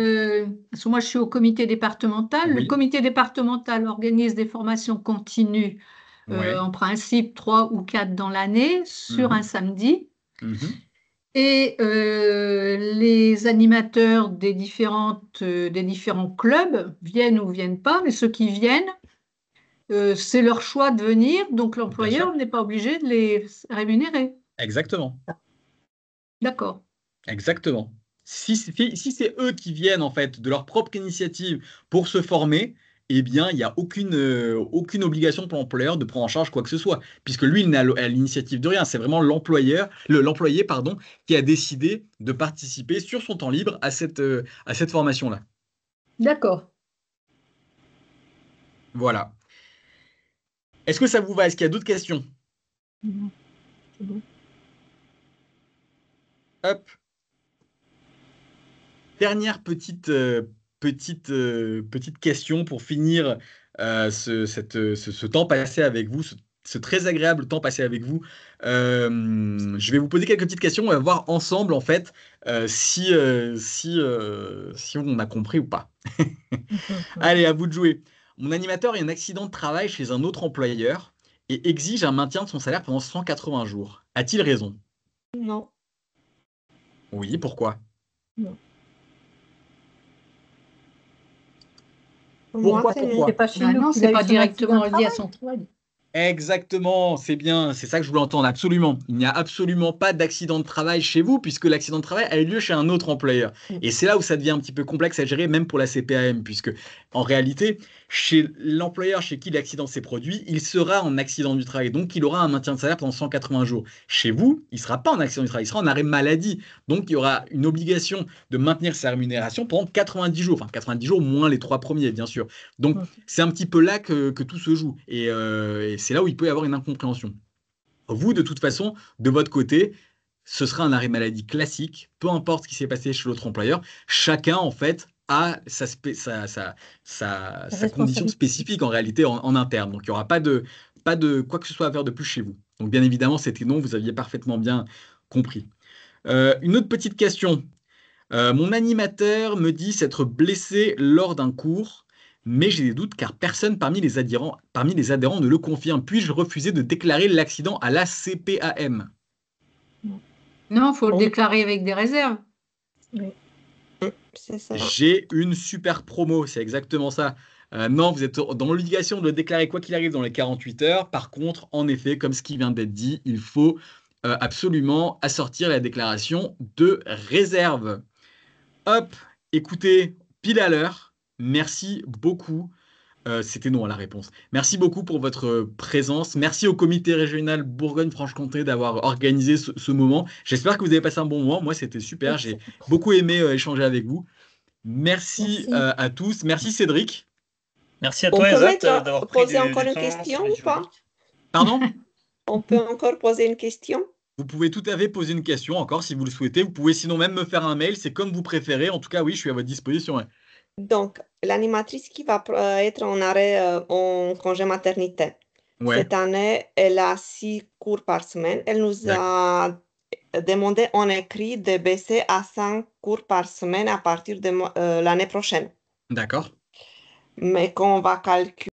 parce que moi je suis au comité départemental, Oui. le comité départemental organise des formations continues, Ouais. en principe 3 ou 4 dans l'année, sur un samedi. Et les animateurs des différents clubs viennent ou viennent pas, mais ceux qui viennent, c'est leur choix de venir, donc l'employeur n'est pas obligé de les rémunérer. Exactement. D'accord. Exactement. Si c'est eux qui viennent en fait de leur propre initiative pour se former, eh bien, il n'y a aucune obligation pour l'employeur de prendre en charge quoi que ce soit, puisque lui, il n'est à l'initiative de rien. C'est vraiment l'employé, pardon, qui a décidé de participer sur son temps libre à cette formation-là. D'accord. Voilà. Est-ce que ça vous va? Est-ce qu'il y a d'autres questions? C'est bon. Hop. Dernière petite question pour finir ce temps passé avec vous, ce très agréable temps passé avec vous. Je vais vous poser quelques petites questions. On va voir ensemble, en fait, si on a compris ou pas. Allez, à vous de jouer. Mon animateur a un accident de travail chez un autre employeur et exige un maintien de son salaire pendant 180 jours. A-t-il raison? Non. Oui, pourquoi? Non. Pourquoi? C'est pas chez Ah nous non, qu'il c'est a eu pas son directement accident de lié à travail. son travail. Exactement, c'est bien, c'est ça que je voulais entendre, absolument. Il n'y a absolument pas d'accident de travail chez vous, puisque l'accident de travail a eu lieu chez un autre employeur. Et c'est là où ça devient un petit peu complexe à gérer, même pour la CPAM, puisque en réalité, chez l'employeur chez qui l'accident s'est produit, il sera en accident du travail, donc il aura un maintien de salaire pendant 180 jours. Chez vous, il ne sera pas en accident du travail, il sera en arrêt maladie, donc il y aura une obligation de maintenir sa rémunération pendant 90 jours, enfin 90 jours moins les 3 premiers, bien sûr. Donc c'est un petit peu là que tout se joue, et c'est là où il peut y avoir une incompréhension. Vous, de toute façon, de votre côté, ce sera un arrêt maladie classique, peu importe ce qui s'est passé chez l'autre employeur. Chacun, en fait, a sa condition spécifique en réalité en interne. Donc, il n'y aura pas de quoi que ce soit à faire de plus chez vous. Donc, bien évidemment, c'était non, vous aviez parfaitement bien compris. Une autre petite question. Mon animateur me dit s'être blessé lors d'un cours, mais j'ai des doutes car personne parmi les adhérents ne le confirme. Puis-je refuser de déclarer l'accident à la CPAM? Non, il faut le déclarer avec des réserves. Oui. C'est ça. J'ai une super promo, c'est exactement ça. Non, vous êtes dans l'obligation de le déclarer quoi qu'il arrive dans les 48 heures. Par contre, en effet, comme ce qui vient d'être dit, il faut absolument assortir la déclaration de réserve. Hop, écoutez, pile à l'heure. Merci beaucoup. C'était non à la réponse. Merci beaucoup pour votre présence. Merci au comité régional Bourgogne-Franche-Comté d'avoir organisé ce moment. J'espère que vous avez passé un bon moment. Moi, c'était super. J'ai beaucoup aimé échanger avec vous. Merci, à tous. Merci Cédric. Merci à On toi, peut Ezat, d'avoir pris poser encore une temps question sur les ou pas? juridiques. Pardon? On peut encore poser une question? Vous pouvez tout à fait poser une question encore si vous le souhaitez. Vous pouvez sinon même me faire un mail. C'est comme vous préférez. En tout cas, oui, je suis à votre disposition. Ouais. Donc, l'animatrice qui va être en arrêt, en congé maternité, Ouais. cette année, elle a 6 cours par semaine. Elle nous a demandé en écrit de baisser à 5 cours par semaine à partir de l'année prochaine. D'accord. Mais quand on va calculer